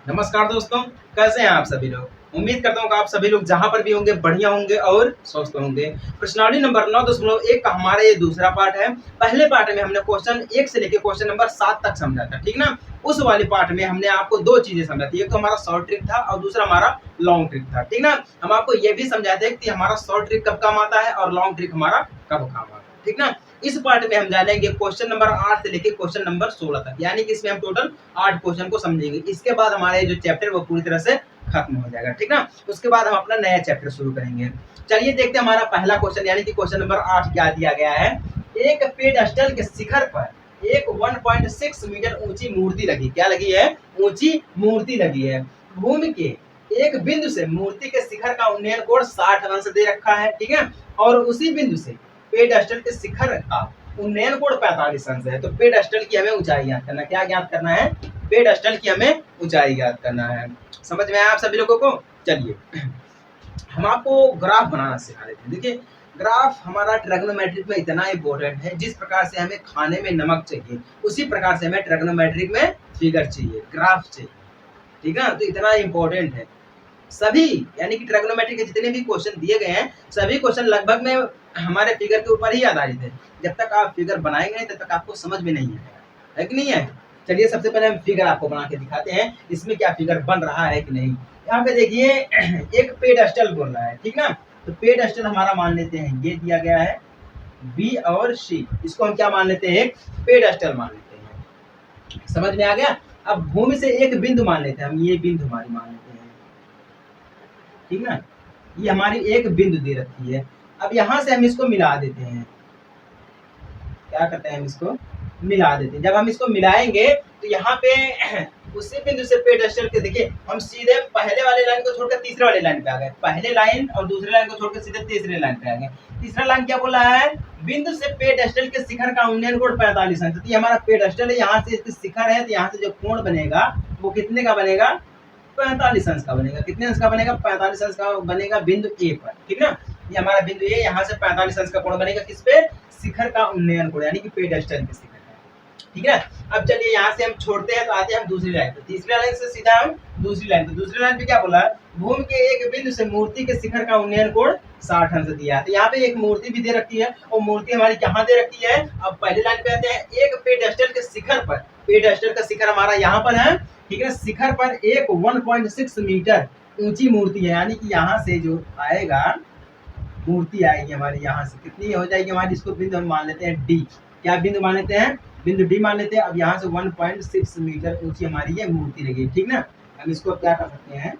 नमस्कार दोस्तों, कैसे हैं आप सभी लोग। उम्मीद करता हूँ कि आप सभी लोग जहाँ पर भी होंगे बढ़िया होंगे और स्वस्थ होंगे। प्रश्नावली नंबर 9.1 का हमारा ये दूसरा पार्ट है। पहले पार्ट में हमने क्वेश्चन 1 से लेकर क्वेश्चन नंबर 7 तक समझा था, ठीक ना। उस वाले पार्ट में हमने आपको दो चीजें समझा थी, एक तो हमारा शॉर्ट ट्रिक था और दूसरा हमारा लॉन्ग ट्रिक था, ठीक ना। हम आपको ये भी समझाए थे कि हमारा शॉर्ट ट्रिक कब काम आता है और लॉन्ग ट्रिक हमारा कब काम आता है, ठीक ना। इस पार्ट में हम जानेंगे क्वेश्चन नंबर 8 से लेकर क्वेश्चन नंबर 16 तक, यानी कि इसमें हम टोटल 8 क्वेश्चन को समझेंगे। इसके बाद हमारे जो चैप्टर वो पूरी तरह से खत्म हो जाएगा, ठीक ना। उसके बाद हम अपना नया चैप्टर शुरू करेंगे। चलिए देखते हैं हमारा पहला क्वेश्चन, यानी कि क्वेश्चन नंबर 8 क्या दिया गया है। एक पेडस्टल के शिखर पर एक 1.6 मीटर ऊंची मूर्ति लगी, क्या लगी है? ऊंची मूर्ति लगी है। भूमि के एक बिंदु से मूर्ति के शिखर का उन्नयन कोण 60 अंश दे रखा है, ठीक है। और उसी बिंदु से पेडस्टल के शिखर का उन्नयन कोण 45 अंश है। तो पेडस्टल की हमें ऊंचाई ज्ञात करना, क्या ज्ञात करना है? पेडस्टल की हमें ऊंचाई ज्ञात करना है। समझ में आया आप सभी लोगों को? चलिए हम आपको ग्राफ बनाना सिखा देते हैं। देखिए ग्राफ हमारा ट्रिग्नोमेट्रिक में इतना इंपॉर्टेंट है, जिस प्रकार से हमें खाने में नमक चाहिए उसी प्रकार से हमें ट्रिग्नोमेट्रिक में फिगर चाहिए, ग्राफ चाहिए, ठीक है। तो इतना इंपॉर्टेंट है सभी, यानी कि ट्रिग्नोमेट्री के जितने भी क्वेश्चन दिए गए हैं सभी क्वेश्चन लगभग में हमारे फिगर के ऊपर ही आधारित है। जब तक आप फिगर बनाएंगे नहीं तब तक आपको समझ में नहीं आएगा, है कि नहीं है। चलिए सबसे पहले हम फिगर आपको बना के दिखाते हैं, इसमें क्या फिगर बन रहा है कि नहीं। यहाँ पे देखिए एक पेडस्टल बोल रहा है, ठीक ना। तो पेडस्टल हमारा मान लेते हैं ये दिया गया है बी और सी, इसको हम क्या मान लेते हैं? पेडस्टल मान लेते हैं। समझ में आ गया। अब भूमि से एक बिंदु मान लेते हैं हम, ये बिंदु हमारी मान लेते हैं, ठीक ना। ये हमारी एक बिंदु दे रखी है। अब यहाँ से हम इसको मिला देते हैं, क्या करते हैं हम इसको मिला देते हैं। जब हम इसको मिलाएंगे तो यहाँ पे उसी बिंदु से पेडस्टल के देखिए हम सीधे पहले वाले लाइन को छोड़कर तीसरे वाले लाइन पे आ गए, पहले लाइन और दूसरे लाइन को छोड़कर सीधे तीसरे लाइन पे आ गए। तीसरा लाइन क्या बोला है? बिंदु से पेडस्टल के शिखर का उन्नयन कोण 45 अंश। तो हमारा पेडस्टल है, यहाँ से इसके शिखर है, तो यहाँ से जो कोण बनेगा वो कितने का बनेगा? 45 अंश का बनेगा। कितने अंश का बनेगा? 45 अंश का बनेगा बिंदु ए पर, ठीक ना। ये हमारा बिंदु ए, यहाँ से 45 अंश का कोण बनेगा किस पे? शिखर का उन्नयन कोण, यानी कि पेडस्टल के शिखर का, ठीक है। अब चलिए यहाँ से हम छोड़ते हैं तो आते हैं हम दूसरी लाइन पे। तीसरी लाइन से सीधा हम दूसरी लाइन पे। दूसरी लाइन पे क्या बोला? भूमि के एक बिंदु से मूर्ति के शिखर का उन्नयन कोण 60 अंश दिया है। तो यहाँ पे एक मूर्ति भी दे रखी है और मूर्ति हमारी कहाँ दे रखी है? अब पहली लाइन पे आते हैं। एक पेडस्टल के शिखर पर, पेडस्टल का शिखर हमारा यहाँ पर है, ठीक है। शिखर पर एक 1.6 मीटर ऊंची मूर्ति है, यानी कि यहाँ से जो आएगा मूर्ति आएगी हमारी, यहाँ से कितनी हो जाएगी हमारी? इसको बिंदु हम मान लेते हैं डी। क्या बिंदु मान लेते हैं? बिंदु डी मान लेते हैं। अब यहाँ से 1.6 मीटर ऊंची हमारी ये मूर्ति लगी, ठीक ना। हम इसको क्या कर सकते हैं?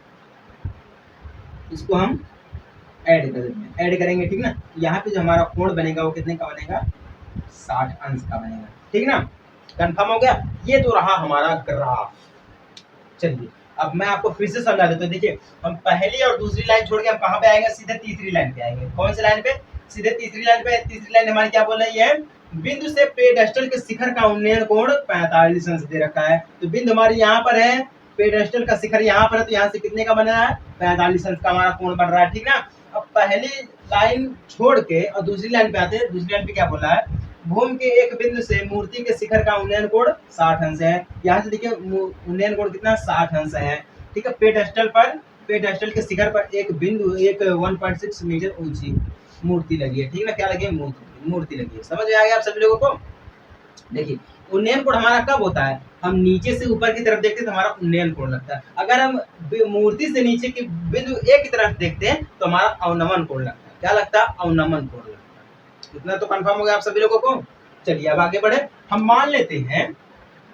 इसको हम ऐड कर देते हैं, ऐड करेंगे, ठीक ना। यहाँ पे जो हमारा कोण बनेगा वो कितने का बनेगा? 60 अंश का बनेगा, ठीक ना। कंफर्म हो गया। ये तो रहा हमारा ग्राफ। चलिए अब मैं आपको फिर से समझा देता हूँ। देखिए हम पहली और दूसरी लाइन छोड़ के हम कहाँ पे आएंगे? सीधे तीसरी लाइन पे आएंगे। कौन सी लाइन पे? सीधे तीसरी लाइन पे। तीसरी लाइन हमारी क्या बोल रही है? बिंदु से पेडस्टल के शिखर का उन्नयन कोण 45 अंश दे रखा है। तो बिंदु हमारी यहाँ पर है, पेडस्टल का शिखर यहाँ पर है, तो यहाँ से कितने का बना है? 45 अंश का हमारा कोण बन रहा है, ठीक ना। अब पहली लाइन छोड़ के और दूसरी लाइन पे आते हैं। दूसरी लाइन पे क्या बोला है? भूमि के एक बिंदु से मूर्ति के शिखर का उन्नयन कोण 60 अंश है। यहाँ से देखिए उन्नयन कोण कितना? 60 अंश है, ठीक है। पेडस्टल पर, पेडस्टल के शिखर पर एक बिंदु, एक 1.6 मीटर ऊंची मूर्ति लगी है, ठीक है। क्या लगी है? मूर्ति लगी है। समझ में आ गया आप सभी लोगों को? देखिए उन्नयन कोण हमारा कब होता है? हम नीचे से ऊपर की तरफ देखते हैं तो हमारा उन्नयन कोण लगता है। अगर हम मूर्ति से नीचे की बिंदु ए की तरफ देखते हैं तो हमारा अवनमन कोण लगता है। क्या लगता है? अवनमन कोण लगता है। इतना तो कंफर्म हो गया आप सभी लोगों को। चलिए अब आगे बढ़े। हम मान लेते हैं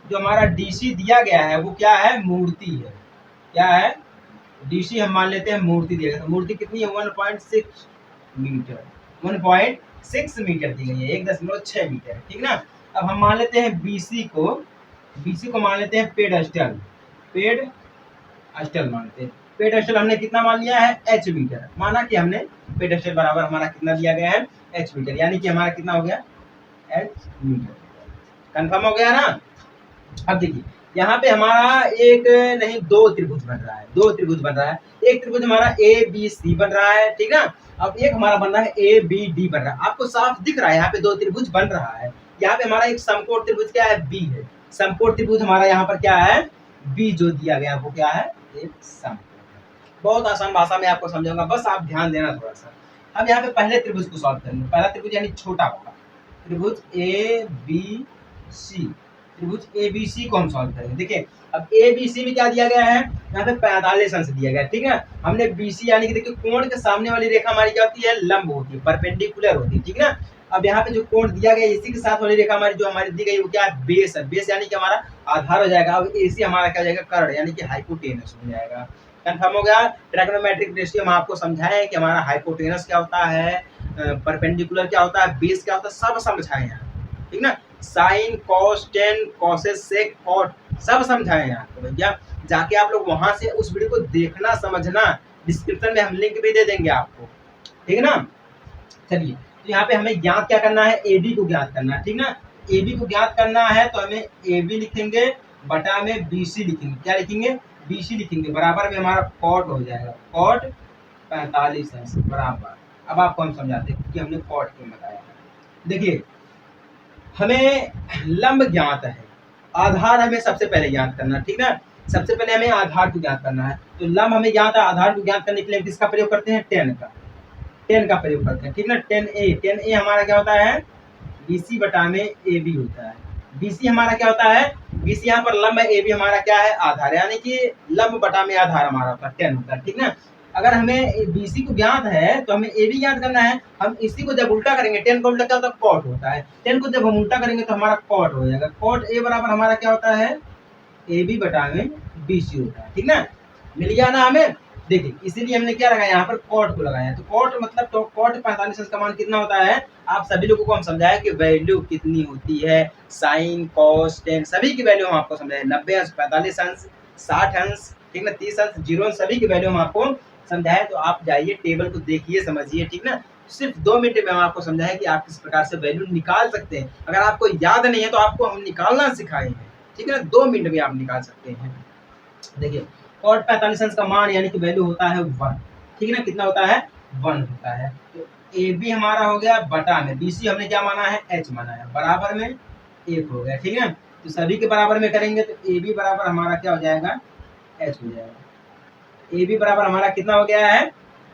जो हमारा डीसी दिया गया है वो क्या है? मूर्ति है। क्या है? डीसी हम मान लेते हैं मूर्ति दिया गया। तो मूर्ति कितनी है? 1.6 मीटर, 1.6 मीटर दी गई है, 1.6 मीटर, ठीक ना। अब हम मान लेते हैं बीसी को, बीसी को मान लेते हैं पेडस्टल, पेडस्टल मानते हैं। पेडस्टल हमने कितना मान लिया है? एच मीटर माना कि हमने। पेडस्टल बराबर हमारा कितना दिया गया है? एच मीटर, यानी कि हमारा कितना हो गया? H metre. कंफर्म हो गया ना। अब देखिए यहाँ पे हमारा एक नहीं दो त्रिभुज बन रहा है, दो त्रिभुज बन रहा है। एक त्रिभुज हमारा ए बी सी बन रहा है, ठीक ना। अब एक हमारा बन रहा है ए बी डी बन रहा है। आपको साफ दिख रहा है यहाँ पे दो त्रिभुज बन रहा है। यहाँ पे हमारा एक समकोण त्रिभुज क्या है? बी है। समकोण त्रिभुज हमारा यहाँ पर क्या है? बी जो दिया गया वो क्या है, एक सम। बहुत आसान भाषा में आपको समझाऊंगा, बस आप ध्यान देना थोड़ा सा। अब यहाँ पे पहले त्रिभुज को सॉल्व करेंगे। पहला त्रिभुज यानी छोटा वाला त्रिभुज ए बी सी, त्रिभुज ए बी सी को हम सॉल्व करेंगे। देखिए अब ए बी सी में क्या दिया गया है, यहाँ पे 45 अंश दिया गया है, ठीक है। हमने बी सी यानी कि देखिए कोण के सामने वाली रेखा हमारी क्या होती है, लंब होती है, परपेंडिकुलर होती है, ठीक है ना। अब यहाँ पे जो कोण दिया गया इसी के साथ वाली रेखा हमारी जो हमारी दी गई वो क्या है, बेस है। बेस यानी कि हमारा आधार हो जाएगा। अब एसी हमारा क्या हो जाएगा, कर्ण यानी कि हाइपोटेनस हो जाएगा। कंफर्म हो गया। ट्रायगोनोमेट्रिक रेशियो हम आपको समझाएं कि हमारा हाइपोटेनस क्या होता है, परपेंडिकुलर क्या होता है, बेस क्या होता है, सब समझाएं यहाँ, ठीक ना। Sine cos tan cosec sec cot सब समझाएं यहाँ तो भैया। जाके आप लोग वहां से उस वीडियो को देखना समझना, डिस्क्रिप्शन में हम लिंक भी दे देंगे आपको, ठीक है ना। चलिए तो यहाँ पे हमें ज्ञात क्या करना है, ए बी को ज्ञात करना है, ठीक ना। ए बी को ज्ञात करना है तो हमें ए बी लिखेंगे बटा में बी सी लिखेंगे। क्या लिखेंगे, बी सी लिखेंगे। बराबर में हमारा कॉट हो जाएगा, कॉट 45 अंश बराबर। अब आपको हम समझाते हैं कि हमने कॉट क्यों बताया। देखिए हमें लंब ज्ञात है, आधार हमें सबसे पहले ज्ञात करना है, ठीक ना। सबसे पहले हमें आधार को ज्ञात करना है। तो लंब हमें ज्ञात है, आधार को ज्ञात करने के लिए हम किसका प्रयोग करते हैं, टेन का, टेन का प्रयोग करते हैं, ठीक ना। टेन ए हमारा क्या होता है, बीसी बटा में ए बी होता है। बीसी हमारा क्या होता है, बीसी यहाँ पर लंब है, ए बी हमारा क्या है, आधार, यानी कि लंब बटा में आधार हमारा होता है, 10 होता है, ठीक ना। अगर हमें बीसी को ज्ञात है तो हमें ए बी ज्ञात करना है। हम इसी को जब उल्टा करेंगे, 10 को उल्टा क्या होता है, कॉट होता है। 10 को जब हम उल्टा करेंगे तो हमारा कॉट हो जाएगा। कॉट ए बराबर हमारा क्या होता है, ए बी बटा में बी सी होता है, ठीक ना। मिल गया ना हमें। देखिए इसीलिए हमने क्या लगाया, यहाँ पर कॉट को लगाया। तो कॉट मतलब तो कॉट 45 अंश का मान कितना होता है, आप सभी लोगों को हम समझाया कि वैल्यू कितनी होती है, साइन कॉस टेन सभी की वैल्यू हम आपको समझाए, 90 अंश 45 अंश 60 अंश, ठीक ना, 30 अंश 0 सभी की वैल्यू हम आपको समझाए। तो आप जाइए टेबल को देखिए समझिए, ठीक ना। सिर्फ 2 मिनट में हम आपको समझाया कि आप किस प्रकार से वैल्यू निकाल सकते हैं। अगर आपको याद नहीं है तो आपको हम निकालना सिखाए हैं, ठीक है ना। 2 मिनट में आप निकाल सकते हैं। देखिए कॉट 45 अंश का मान यानी कि वैल्यू होता है 1, ठीक है ना। कितना होता है, 1 होता है। तो ए बी हमारा हो गया बटा में बी सी हमने क्या माना है, एच माना है, बराबर में 1 हो गया, ठीक है। तो सभी के बराबर में करेंगे तो ए बी बराबर हमारा क्या हो जाएगा, एच हो जाएगा। ए बी बराबर हमारा कितना हो गया है,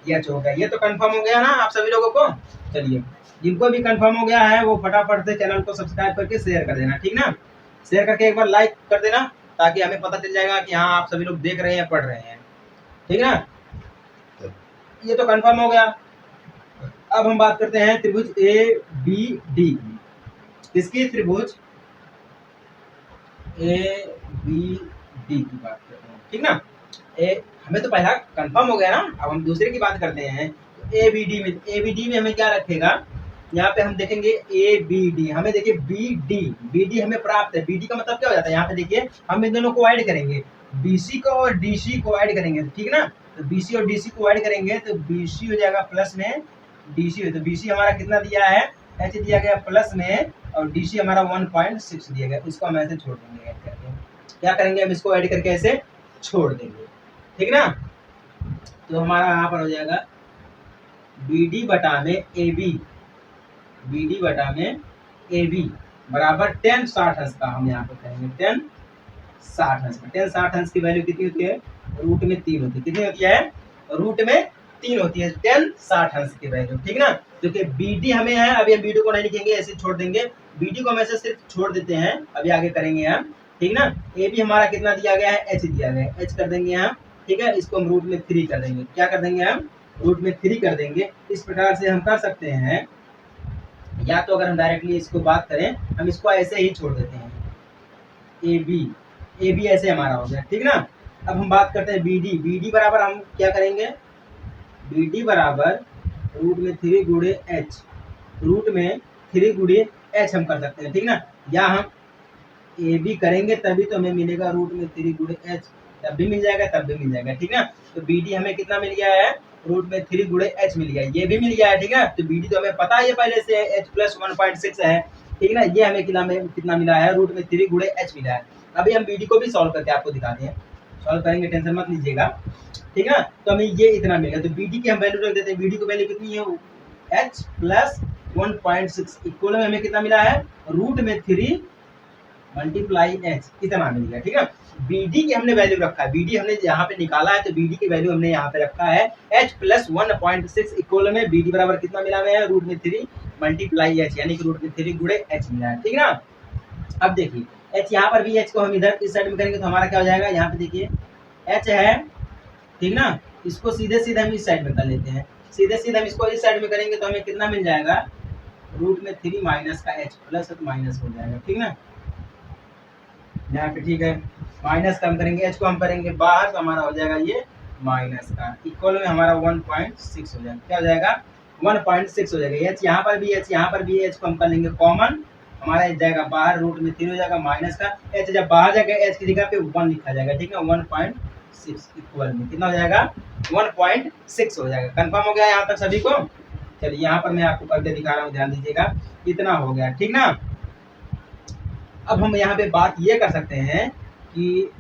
एच हो गया। ये तो कंफर्म हो गया ना आप सभी लोगों को। चलिए जिनको भी कंफर्म हो गया है वो फटाफट से चैनल को सब्सक्राइब करके शेयर कर देना, ठीक ना। शेयर करके एक बार लाइक कर देना ताकि हमें पता चल जाएगा कि हाँ आप सभी लोग देख रहे हैं, पढ़ रहे हैं, ठीक है ना। ये तो कंफर्म हो गया। अब हम बात करते हैं त्रिभुज ए बी डी की। किसकी, त्रिभुज ए बी डी की बात करते हैं, ठीक ना। हमें तो पहला कंफर्म हो गया ना, अब हम दूसरे की बात करते हैं। ए बी डी में हमें क्या रखेगा, यहाँ पे हम देखेंगे ए बी डी, हमें देखिए बी डी हमें प्राप्त है। बी डी का मतलब क्या हो जाता है, यहाँ पे देखिए हम इन दोनों को ऐड करेंगे, बीसी को और डीसी को ऐड करेंगे, ठीक है ना। तो बीसी और डीसी को ऐड करेंगे तो बीसी हो जाएगा प्लस में डीसी, तो बीसी हमारा कितना दिया है, एच दिया गया प्लस में, और डीसी हमारा 1.6 दिया गया, इसको हम ऐसे छोड़ देंगे ऐड करके। क्या करेंगे, हम इसको ऐड करके ऐसे छोड़ देंगे, ठीक ना। तो हमारा यहाँ पर हो जाएगा बी डी बटा में ए बी, बी डी बटा में ए बी बराबर 10 60 अंश का हम यहाँ पे करेंगे 10 60 अंश का। 10 60 अंश की वैल्यू कितनी होती है, रूट में 3 होती है। कितनी होती है, रूट में 3 होती है 10 60 अंश की वैल्यू, ठीक ना। क्योंकि बी डी हमें है, अभी हम बी डी को नहीं लिखेंगे, ऐसे छोड़ देंगे। बी डी को हम ऐसे सिर्फ छोड़ देते हैं, अभी आगे करेंगे हम, ठीक ना। ए बी हमारा कितना दिया गया है, एच दिया गया है, एच कर देंगे हम, ठीक है। इसको हम रूट में 3 कर देंगे। क्या कर देंगे हम, रूट में 3 कर देंगे। इस प्रकार से हम कर सकते हैं, या तो अगर हम डायरेक्टली इसको बात करें, हम इसको ऐसे ही छोड़ देते हैं, ए बी ऐसे हमारा हो गया, ठीक ना। अब हम बात करते हैं बी डी बराबर हम क्या करेंगे, बी डी बराबर रूट में 3 गुणे एच, रूट में 3 गुणे एच हम कर सकते हैं, ठीक ना। या हम ए बी करेंगे तभी तो हमें मिलेगा रूट में 3 गुणे एच, तब भी मिल जाएगा, तब भी मिल जाएगा, ठीक ना। तो बी डी हमें कितना मिल गया है, रूट में 3 गुणे एच मिल गया, ये भी मिल गया है, ठीक है। तो बी डी तो हमें पता है ये पहले से एच प्लस 1.6 है, ठीक ना। ये हमें कितना मिला है, रूट में 3 गुणे एच मिला है। अभी हम बी डी को भी सॉल्व करके आपको दिखाते हैं, सॉल्व करेंगे, टेंशन मत लीजिएगा, ठीक है ना। तो हमें ये इतना मिलेगा। तो बी डी की हम वैल्यू रख देते हैं, बी डी की वैल्यू कितनी है, एच प्लस 1.6 इक्वल में हमें कितना मिला है, रूट में 3 मल्टीप्लाई एच इतना मिल गया, ठीक है। BD की हमने वैल्यू रखा है, BD हमने यहाँ पे निकाला है, तो BD की वैल्यू हमने यहाँ पे रखा है h प्लस 1.6 इक्वल में BD बराबर कितना मिला हुआ है, रूट में 3 मल्टीप्लाई एच, यानी कि रूट में 3 गुणे h मिला है, ठीक है ना। अब देखिए h यहाँ पर भी, h को हम इधर इस साइड में करेंगे तो हमारा क्या हो जाएगा, यहाँ पे देखिए h है, ठीक ना। इसको सीधे सीधे हम इस साइड में कर लेते हैं, सीधे सीधे हम इसको इस साइड में करेंगे तो हमें कितना मिल जाएगा, रूट में 3 माइनस का h प्लस तो माइनस हो जाएगा, ठीक ना। यहाँ पे ठीक है, माइनस का हम करेंगे, h को हम करेंगे बाहर तो हमारा हो जाएगा ये माइनस का, इक्वल में हमारा 1.6 हो जाएगा, क्या हो जाएगा 1.6 हो जाएगा। h यहाँ पर भी, h यहाँ पर भी, h को हम कर लेंगे कॉमन, हमारा h जाएगा बाहर, रूट में 3 हो जाएगा माइनस का, h जब बाहर जाएगा h की जगह पे 1 लिखा जाएगा, ठीक है, 1.6 इक्वल में कितना हो जाएगा 1.6 हो जाएगा। कंफर्म हो गया यहाँ तक सभी को। चलिए यहाँ पर मैं आपको करके दिखा रहा हूँ, ध्यान दीजिएगा, इतना हो गया, ठीक ना। अब हम यहाँ पे बात ये कर सकते हैं कि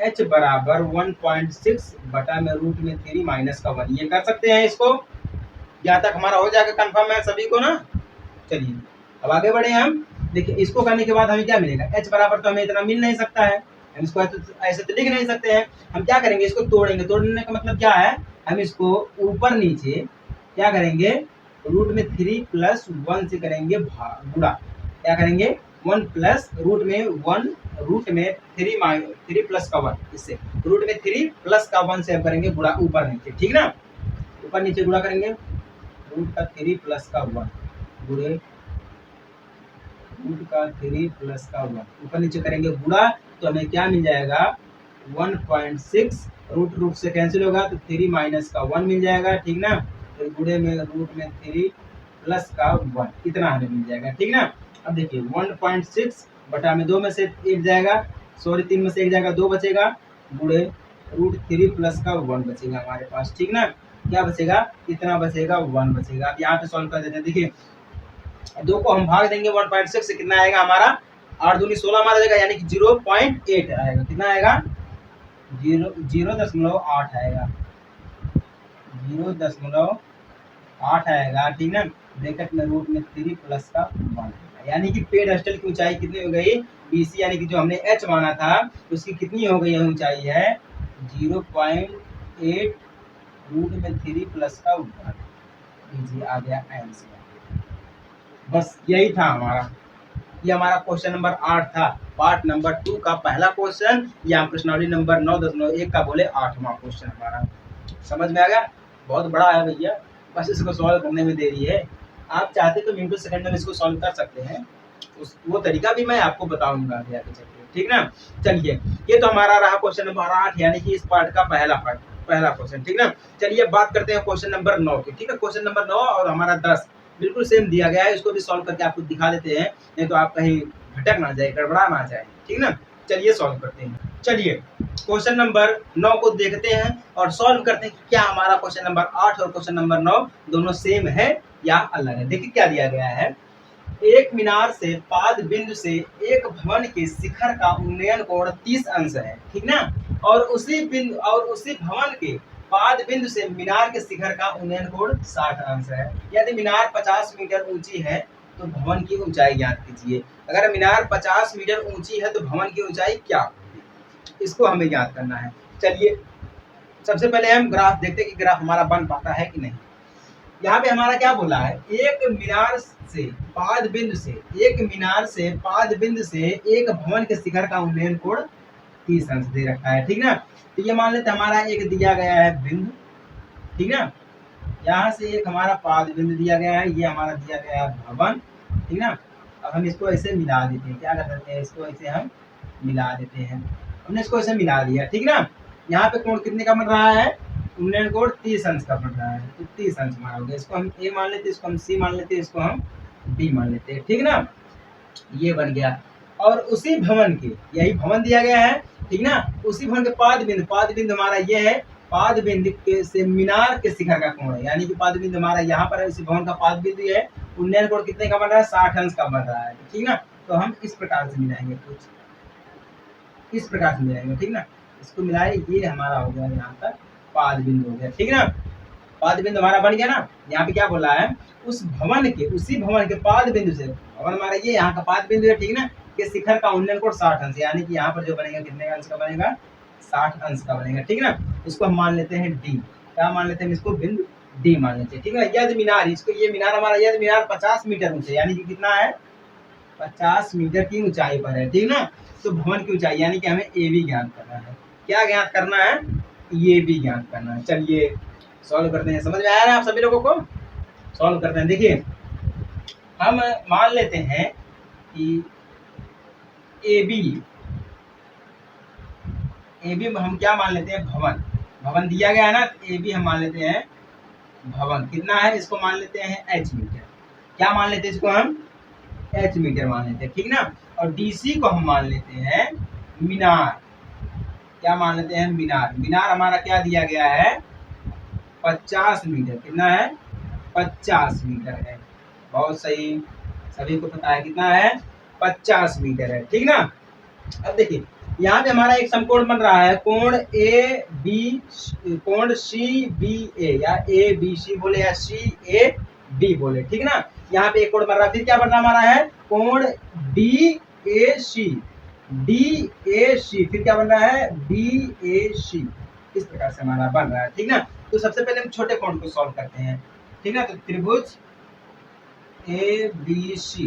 h बराबर 1.6 बटा में रूट में 3 माइनस का 1, ये कर सकते हैं इसको, यहाँ तक हमारा हो जाएगा, कंफर्म है सभी को ना। चलिए अब आगे बढ़े हम। देखिए इसको करने के बाद हमें क्या मिलेगा, h बराबर तो हमें इतना मिल नहीं सकता है, हम इसको ऐसे तो लिख नहीं सकते हैं, हम क्या करेंगे, इसको तोड़ेंगे। तोड़ने का मतलब क्या है, हम इसको ऊपर नीचे क्या करेंगे, रूट में 3 प्लस 1 से करेंगे गुणा, क्या करेंगे 1 प्लस रूट में 1, रूट में 3 प्लस का 1, इससे रूट में 3 प्लस का 1 से हम करेंगे गुणा ऊपर नीचे, ठीक ना। ऊपर नीचे गुणा करेंगे, रूट का 3 प्लस का 1 गुणे रूट का 3 प्लस का 1, ऊपर नीचे करेंगे गुणा, तो हमें क्या मिल जाएगा 1.6, रूट से कैंसिल होगा तो 3 माइनस का 1 मिल जाएगा, ठीक ना। तो गुणे में रूट में 3 प्लस का 1, इतना हमें मिल जाएगा, ठीक ना। अब देखिए 1.6 बटा में 2 में से 1 जाएगा, सॉरी 3 में से 1 जाएगा, 2 बचेगा, गुणे रूट 3 प्लस का 1 बचेगा हमारे पास, ठीक ना। क्या बचेगा, इतना बचेगा 1 बचेगा। अब यहाँ पे सॉल्व कर देते हैं, देखिए 2 को हम भाग देंगे 1.6 से, कितना आएगा हमारा 8 दूनी 16 हमारा जाएगा, यानी कि 0.8 आएगा, कितना आएगा 0.8 आएगा, 0.8 आएगा, ठीक ना। ब्रैकेट में रूट में 3 प्लस का 1, यानी कि पेडस्टल की ऊंचाई कितनी हो गई, BC, यानी कि जो हमने h माना था उसकी कितनी हो गई है ऊंचाई है 0.8 रूट में 3 प्लस का 1, आ गया आंसर। बस यही था हमारा, ये हमारा क्वेश्चन नंबर 8 था, पार्ट नंबर 2 का पहला क्वेश्चन, या प्रश्नावली नंबर 9.1 का बोले 8वां क्वेश्चन हमारा। समझ में आ गया, बहुत बड़ा है भैया, बस इसको सॉल्व करने में देरी है। आप चाहते तो मिनटों सेकंड में इसको सॉल्व कर सकते हैं, वो तरीका भी मैं आपको बताऊंगा आगे चलते, ठीक ना। चलिए ये तो हमारा रहा क्वेश्चन नंबर 8, यानी कि इस पार्ट का पहला क्वेश्चन, ठीक ना। चलिए बात करते हैं क्वेश्चन नंबर 9 की, ठीक है। क्वेश्चन नंबर 9 और हमारा 10 बिल्कुल सेम दिया गया है, इसको भी सॉल्व करके आपको दिखा देते हैं, नहीं तो आप कहीं भटक ना जाए, गड़बड़ा ना जाए, ठीक ना। चलिए सॉल्व करते हैं। चलिए क्वेश्चन नंबर 9 को देखते हैं और सॉल्व करते हैं कि क्या हमारा क्वेश्चन नंबर 8 और क्वेश्चन नंबर 9 दोनों सेम है या अलग है। देखिए क्या दिया गया है, एक मीनार से पाद बिंदु से एक भवन के शिखर का उन्नयन कोण 30 अंश है, ठीक ना। और उसी भवन के पाद बिंदु से मीनार के शिखर का उन्नयन कोण 60 अंश है। यदि मीनार 50 मीटर ऊंची है तो भवन की ऊंचाई ज्ञात कीजिए। अगर मीनार 50 मीटर ऊंची है तो भवन की ऊंचाई क्या होगी, इसको हमें ज्ञात करना है। चलिए सबसे पहले हम ग्राफ देखते हैं कि ग्राफ हमारा बन पाता है कि नहीं। यहाँ पे हमारा क्या बोला है, एक मीनार से पाद बिंदु से एक भवन के शिखर का उन्नयन कोण 30 अंश दे रखा है, ठीक ना। तो ये मान लेते हमारा एक दिया गया है बिंदु, ठीक ना, यहाँ से एक हमारा पाद बिंदु दिया गया है, ये हमारा दिया गया है भवन, ठीक ना। अब हम इसको ऐसे मिला देते हैं, क्या कर सकते हैं, इसको ऐसे हम मिला देते हैं, हमने इसको ऐसे मिला दिया, ठीक ना। यहाँ पे कोण कितने का बन रहा है, उन्नयन कोण 30 अंश का बन रहा है, तो 30 अंश मान होगा, इसको हम A मान लेते हैं, इसको हम C मान लेते हैं, इसको हम B मान लेते हैं, ठीक ना। ये बन गया। और उसी भवन के, यही भवन दिया गया है, ठीक ना, उसी भवन के पाद बिंदु हमारा ये है, पाद बिंदु के से मीनार के शिखर का कोण है, यानी कि पाद बिंदु हमारा यहाँ पर है, उसी भवन का पाद बिंदु है, उन्नयन कोण कितने का बन रहा है 60 अंश का बन रहा है, ठीक ना। तो हम इस प्रकार से मिलाएंगे, कुछ इस प्रकार से मिलाएंगे, ठीक ना। इसको मिलाए, ये हमारा हो गया यहाँ तक पाद बिंदु हो गया, ठीक ना। पाद बिंदु हमारा बन गया ना। यहाँ पे क्या बोला है, उसी भवन के पाद बिंदु से, भवन हमारा ये यहाँ का पाद बिंदु है, ठीक ना, कि शिखर का उन्नयन कोण 60 अंश, यानी कि यहाँ पर जो बनेगा कितने अंश का बनेगा, 60 अंश का बनेगा, ठीक है ना। इसको हम मान लेते हैं डी, क्या मान लेते हैं इसको, बिंदु डी मान लेते हैं, ठीक है ना। यदि मीनार, इसको ये मीनार हमारा यदि मीनार 50 मीटर ऊंचे, यानी कि कितना है, 50 मीटर की ऊंचाई पर है, ठीक ना। तो भवन की ऊंचाई यानी कि हमें ए बी ज्ञात करना है, क्या ज्ञात करना है, ये भी ज्ञात करना है। चलिए सॉल्व करते हैं, समझ में आया ना आप सभी लोगों को, सॉल्व करते हैं। देखिए हम मान लेते हैं कि ए बी हम क्या मान लेते हैं, भवन, भवन दिया गया है ना, ए बी हम मान लेते हैं भवन, कितना है, इसको मान लेते हैं एच मीटर, क्या मान लेते हैं इसको हम, एच मीटर मान लेते हैं, ठीक ना। और डीसी को हम मान लेते हैं मीनार, क्या मान लेते हैं, मीनार, मीनार हमारा क्या दिया गया है, 50 मीटर, कितना है, 50 मीटर है, बहुत सही, सभी को पता है कितना है, 50 मीटर है, ठीक ना। अब देखिए यहाँ पे हमारा एक समकोण बन रहा है, कोण ए बी, कोण सी बी ए, या ए बी सी बोले या सी ए बी बोले, ठीक ना। यहाँ पे एक कोण बन रहा है, फिर क्या बन रहा हमारा है, कोण D A C, D A सी, फिर क्या बन रहा है, डी ए सी, इस प्रकार से हमारा बन रहा है, ठीक ना। तो सबसे पहले हम छोटे कोण को सॉल्व करते हैं, ठीक ना। तो त्रिभुज ए बी सी,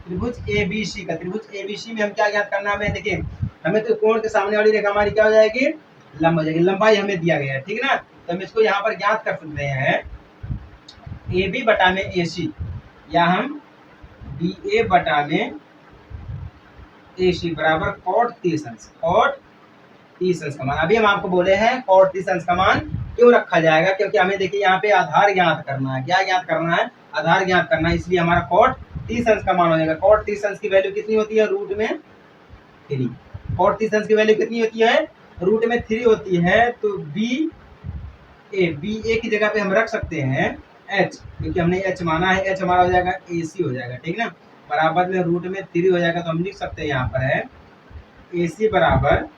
त्रिभुज ए बी सी का, त्रिभुज ए बी सी में हम क्या ज्ञात करना है, देखिए हमें तो कोण के सामने वाली रेखा हमारी क्या हो जाएगी, लंब हो जाएगी, लंबाई हमें दिया गया है, ठीक है ना। तो हम इसको यहाँ पर ज्ञात कर सकते हैं, ए बी बटा में ए सी, या हम बी ए बटा में ए सी बराबर कॉट 30 अंश, कॉट 30 अंश का मान, अभी हम आपको बोले हैं कॉट 30 अंश का मान क्यों रखा जाएगा, क्योंकि हमें देखिए यहाँ पे आधार ज्ञात करना है, क्या ज्ञात करना है, आधार ज्ञात करना है, इसलिए हमारा कॉट 30 अंश का मान हो जाएगा। कॉट 30 अंश की वैल्यू कितनी होती है, रूट में 3, कॉट 30 अंश की वैल्यू कितनी होती है, रूट में 3 होती है। तो बी ए की जगह पे हम रख सकते हैं एच, क्योंकि हमने एच माना है, एच हमारा हो जाएगा ए सी हो जाएगा, ठीक ना, बराबर में रूट में 3 हो जाएगा। तो हम लिख सकते हैं यहाँ पर है ए सी बराबर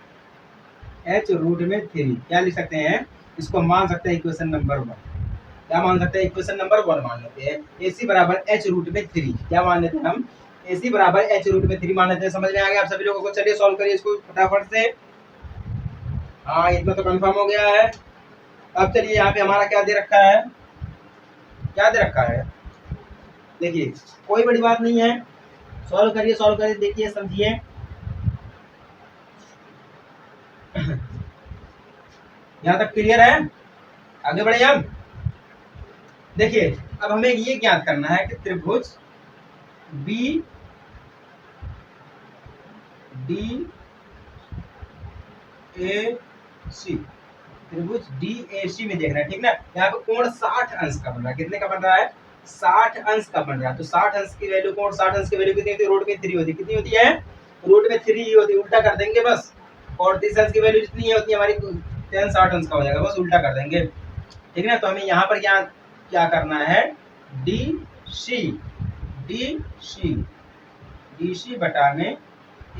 एच रूट में 3, क्या लिख सकते हैं, इसको मान सकते हैं इक्वेशन नंबर 1, क्या मान सकते हैं, इक्वेशन नंबर 1 मान लेते हैं, ए सी बराबर एच रूट में 3, क्या मान लेते हैं हम, ए सी बराबर एच रूट में 3 मान लेते हैं। समझ में आ गया आप सभी लोगों को, चलिए सॉल्व करिए इसको फटाफट से, हाँ इतना तो कंफर्म हो गया है। अब चलिए यहाँ पे हमारा क्या दे रखा है, क्या दे रखा है, देखिए कोई बड़ी बात नहीं है, सॉल्व करिए, देखिए समझिए, यहाँ तक क्लियर है, आगे बढ़े हम। देखिए अब हमें ये ज्ञात करना है कि त्रिभुज बी डी ए सी, त्रिभुज डी ए सी में देख रहे हैं, ठीक ना। यहाँ पे कोण 60 अंश का बन रहा है, कितने का बन रहा है, 60 अंश का बन रहा है। तो 60 अंश की वैल्यू, कोण 60 अंश की वैल्यू कितनी होती है, रूट में 3 होती है, कितनी होती है, रूट में 3 ही होती है, उल्टा कर देंगे बस, और 30 अंश की वैल्यू जितनी होती है हमारी 10 60 अंश का हो जाएगा, बस उल्टा कर देंगे, ठीक है ना। तो हमें यहाँ पर क्या करना है, डी सी बटा में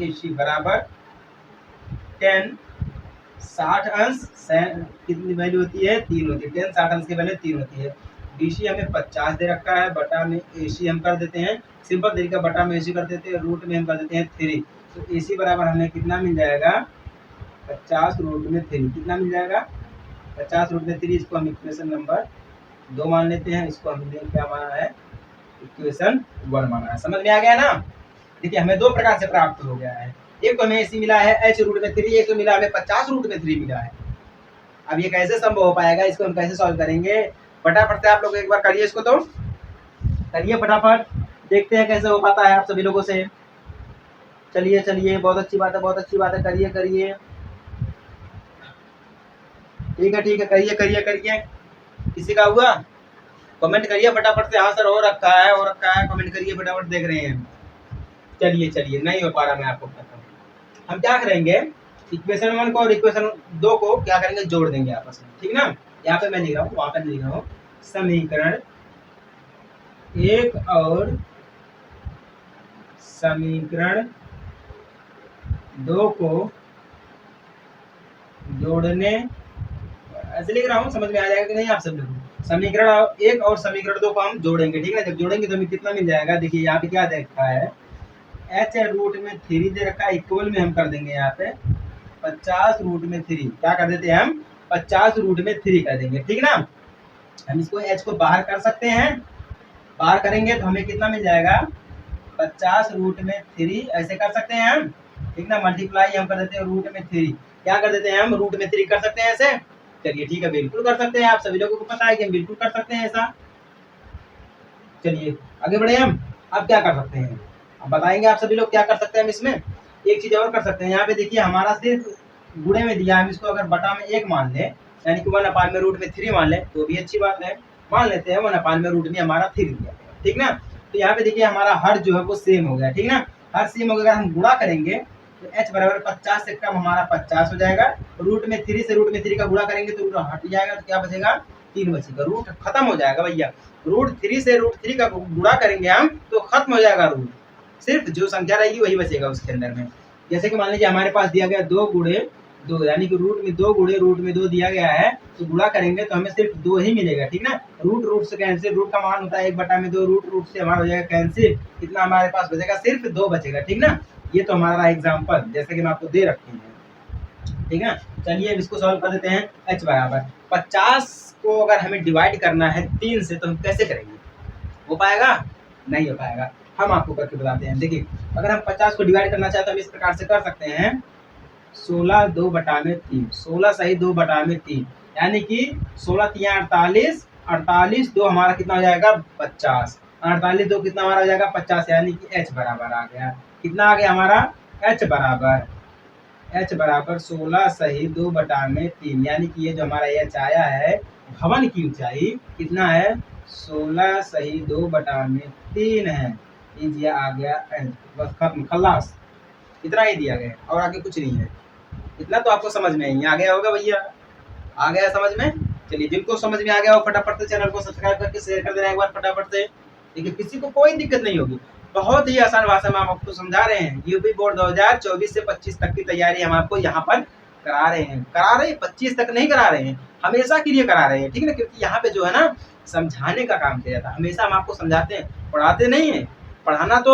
ए सी बराबर 10 60 अंश, कितनी वैल्यू होती है, 3 होती है, 10 60 अंश की वैल्यू 3 होती है। डीसी हमें 50 दे रखा है, बटा में एसी हम कर देते हैं, सिंपल तरीका, बटा में एसी कर देते हैं, रूट में हम कर देते हैं 3। तो एसी बराबर हमें कितना मिल जाएगा, 50 रूट में 3, कितना मिल जाएगा, 50 रूट में 3, इसको हम इक्वेशन नंबर 2 मान लेते हैं, इसको हमने क्या माना है, इक्वेशन 1 माना है। समझ में आ गया ना। देखिए हमें 2 प्रकार से प्राप्त हो गया है, एक तो हमें एसी मिला है एच रूट में 3, एक तो मिला हमें 50 रूट में 3 मिला है। अब ये कैसे संभव हो पाएगा, इसको हम कैसे सॉल्व करेंगे, फटाफट से आप लोग एक बार करिए इसको, तो करिए फटाफट, देखते हैं कैसे हो पाता है आप सभी लोगों से। चलिए बहुत अच्छी बात है, करिए, ठीक है, करिए, किसी का हुआ कमेंट करिए फटाफट से, हाँ सर हो रखा है, कमेंट करिए फटाफट, देख रहे हैं। चलिए नहीं हो पा रहा, मैं आपको बताता हूँ, हम क्या करेंगे, इक्वेशन 1 को और इक्वेशन 2 को क्या करेंगे, जोड़ देंगे आपस में, ठीक ना। यहाँ पे मैं लिख रहा हूँ, वहां पे लिख रहा हूँ, समीकरण 1 और समीकरण 2 को जोड़ने, ऐसे लिख रहा हूँ, समझ में आ जाएगा कि नहीं आप सब लोग। समीकरण 1 और समीकरण 2 को हम जोड़ेंगे, ठीक है। जब जोड़ेंगे तो हमें कितना मिल जाएगा, देखिए यहाँ पे क्या देखा है, एच रूट में 3 दे रखा है, इक्वल में हम कर देंगे यहाँ पे 50 रूट में 3। क्या कर देते हैं हम? 50 रूट में 3 कर देंगे, ठीक ना। हम इसको एच को बाहर कर सकते हैं, बाहर करेंगे तो हमें कितना मिल जाएगा? 50 रूट में 3 ऐसे कर सकते हैं हम, ठीक ना। मल्टीप्लाई हम कर देते हैं रूट में 3। क्या कर देते हैं हम? रूट में 3 कर सकते हैं ऐसे। चलिए ठीक है, बिल्कुल कर सकते हैं, आप सभी लोगों को पता है कि हम बिल्कुल कर सकते हैं ऐसा। चलिए आगे बढ़े हम। अब क्या कर सकते हैं, अब बताएंगे आप सभी लोग क्या कर सकते हैं हम इसमें। एक चीज और कर सकते हैं, यहाँ पे देखिए हमारा सिर्फ गुणे में दिया, हम इसको अगर बटा में 1 मान ले, यानी कि 1 में रूट में 3 मान ले तो भी अच्छी बात है। मान लेते हैं 1 में रूट में हमारा 3 दिया, ठीक ना। तो यहाँ पे देखिए हमारा हर जो है वो सेम हो गया, ठीक ना। हर सेम हो गया, अगर हम गुणा करेंगे तो h बराबर 50 से कम हमारा 50 हो जाएगा। रूट में 3 से रूट में 3 का गुणा करेंगे तो रूट हट जाएगा, तो क्या बचेगा? 3 बचेगा, रूट खत्म हो जाएगा भैया। रूट 3 से रूट 3 का गुणा करेंगे हम तो खत्म हो जाएगा रूट, सिर्फ जो संख्या रहेगी वही बचेगा उसके अंदर में। जैसे कि मान लीजिए हमारे पास दिया गया 2 गुणे 2, यानी कि रूट में 2 गुणे रूट में 2 दिया गया है, तो गुणा करेंगे तो हमें सिर्फ 2 ही मिलेगा, ठीक ना। रूट रूट से कैंसिल, रूट का मान होता है 1/2, रूट रूट से हमारा हो जाएगा कैंसिल, कितना हमारे पास बचेगा? सिर्फ 2 बचेगा, ठीक ना। ये तो हमारा एग्जाम्पल जैसे कि मैं आपको दे रखी है, ठीक है। चलिए इसको सॉल्व कर देते हैं। h बराबर 50 को अगर हमें डिवाइड करना है 3 से तो हम कैसे करेंगे? हो पाएगा? नहीं हो पाएगा। हम आपको करके बताते हैं। देखिए अगर हम 50 को डिवाइड करना चाहते हैं हम इस प्रकार से कर सकते हैं, 16 2/3, 16 सही 2/3, यानी कि 16 3 48, 48 2 हमारा कितना हो जाएगा? 50, 48 2 कितना हमारा हो जाएगा? 50, यानी कि h बराबर आ गया। कितना आ गया हमारा? h बराबर 16 सही 2/3, यानी कि ये जो हमारा h आया है, भवन की ऊंचाई कितना है? 16 सही 2/3 है। ये आ गया h, बस खत्म, खल्लास। इतना ही दिया गया और आगे कुछ नहीं है। इतना तो आपको समझ में ही आ गया होगा भैया, आ गया समझ में। चलिए जिनको समझ में आ गया वो फटाफट से चैनल को सब्सक्राइब करके शेयर कर देना एक बार फटाफट से। देखिए किसी को कोई दिक्कत नहीं होगी, बहुत ही आसान भाषा में हम आपको समझा रहे हैं। यूपी बोर्ड 2024 से 25 तक की तैयारी हम आपको यहाँ पर करा रहे हैं। 25 तक नहीं करा रहे हैं, हमेशा के लिए करा रहे हैं, ठीक है ना। क्योंकि यहाँ पे जो है ना समझाने का काम किया जाता है, हमेशा हम आपको समझाते हैं, पढ़ाते नहीं है। पढ़ाना तो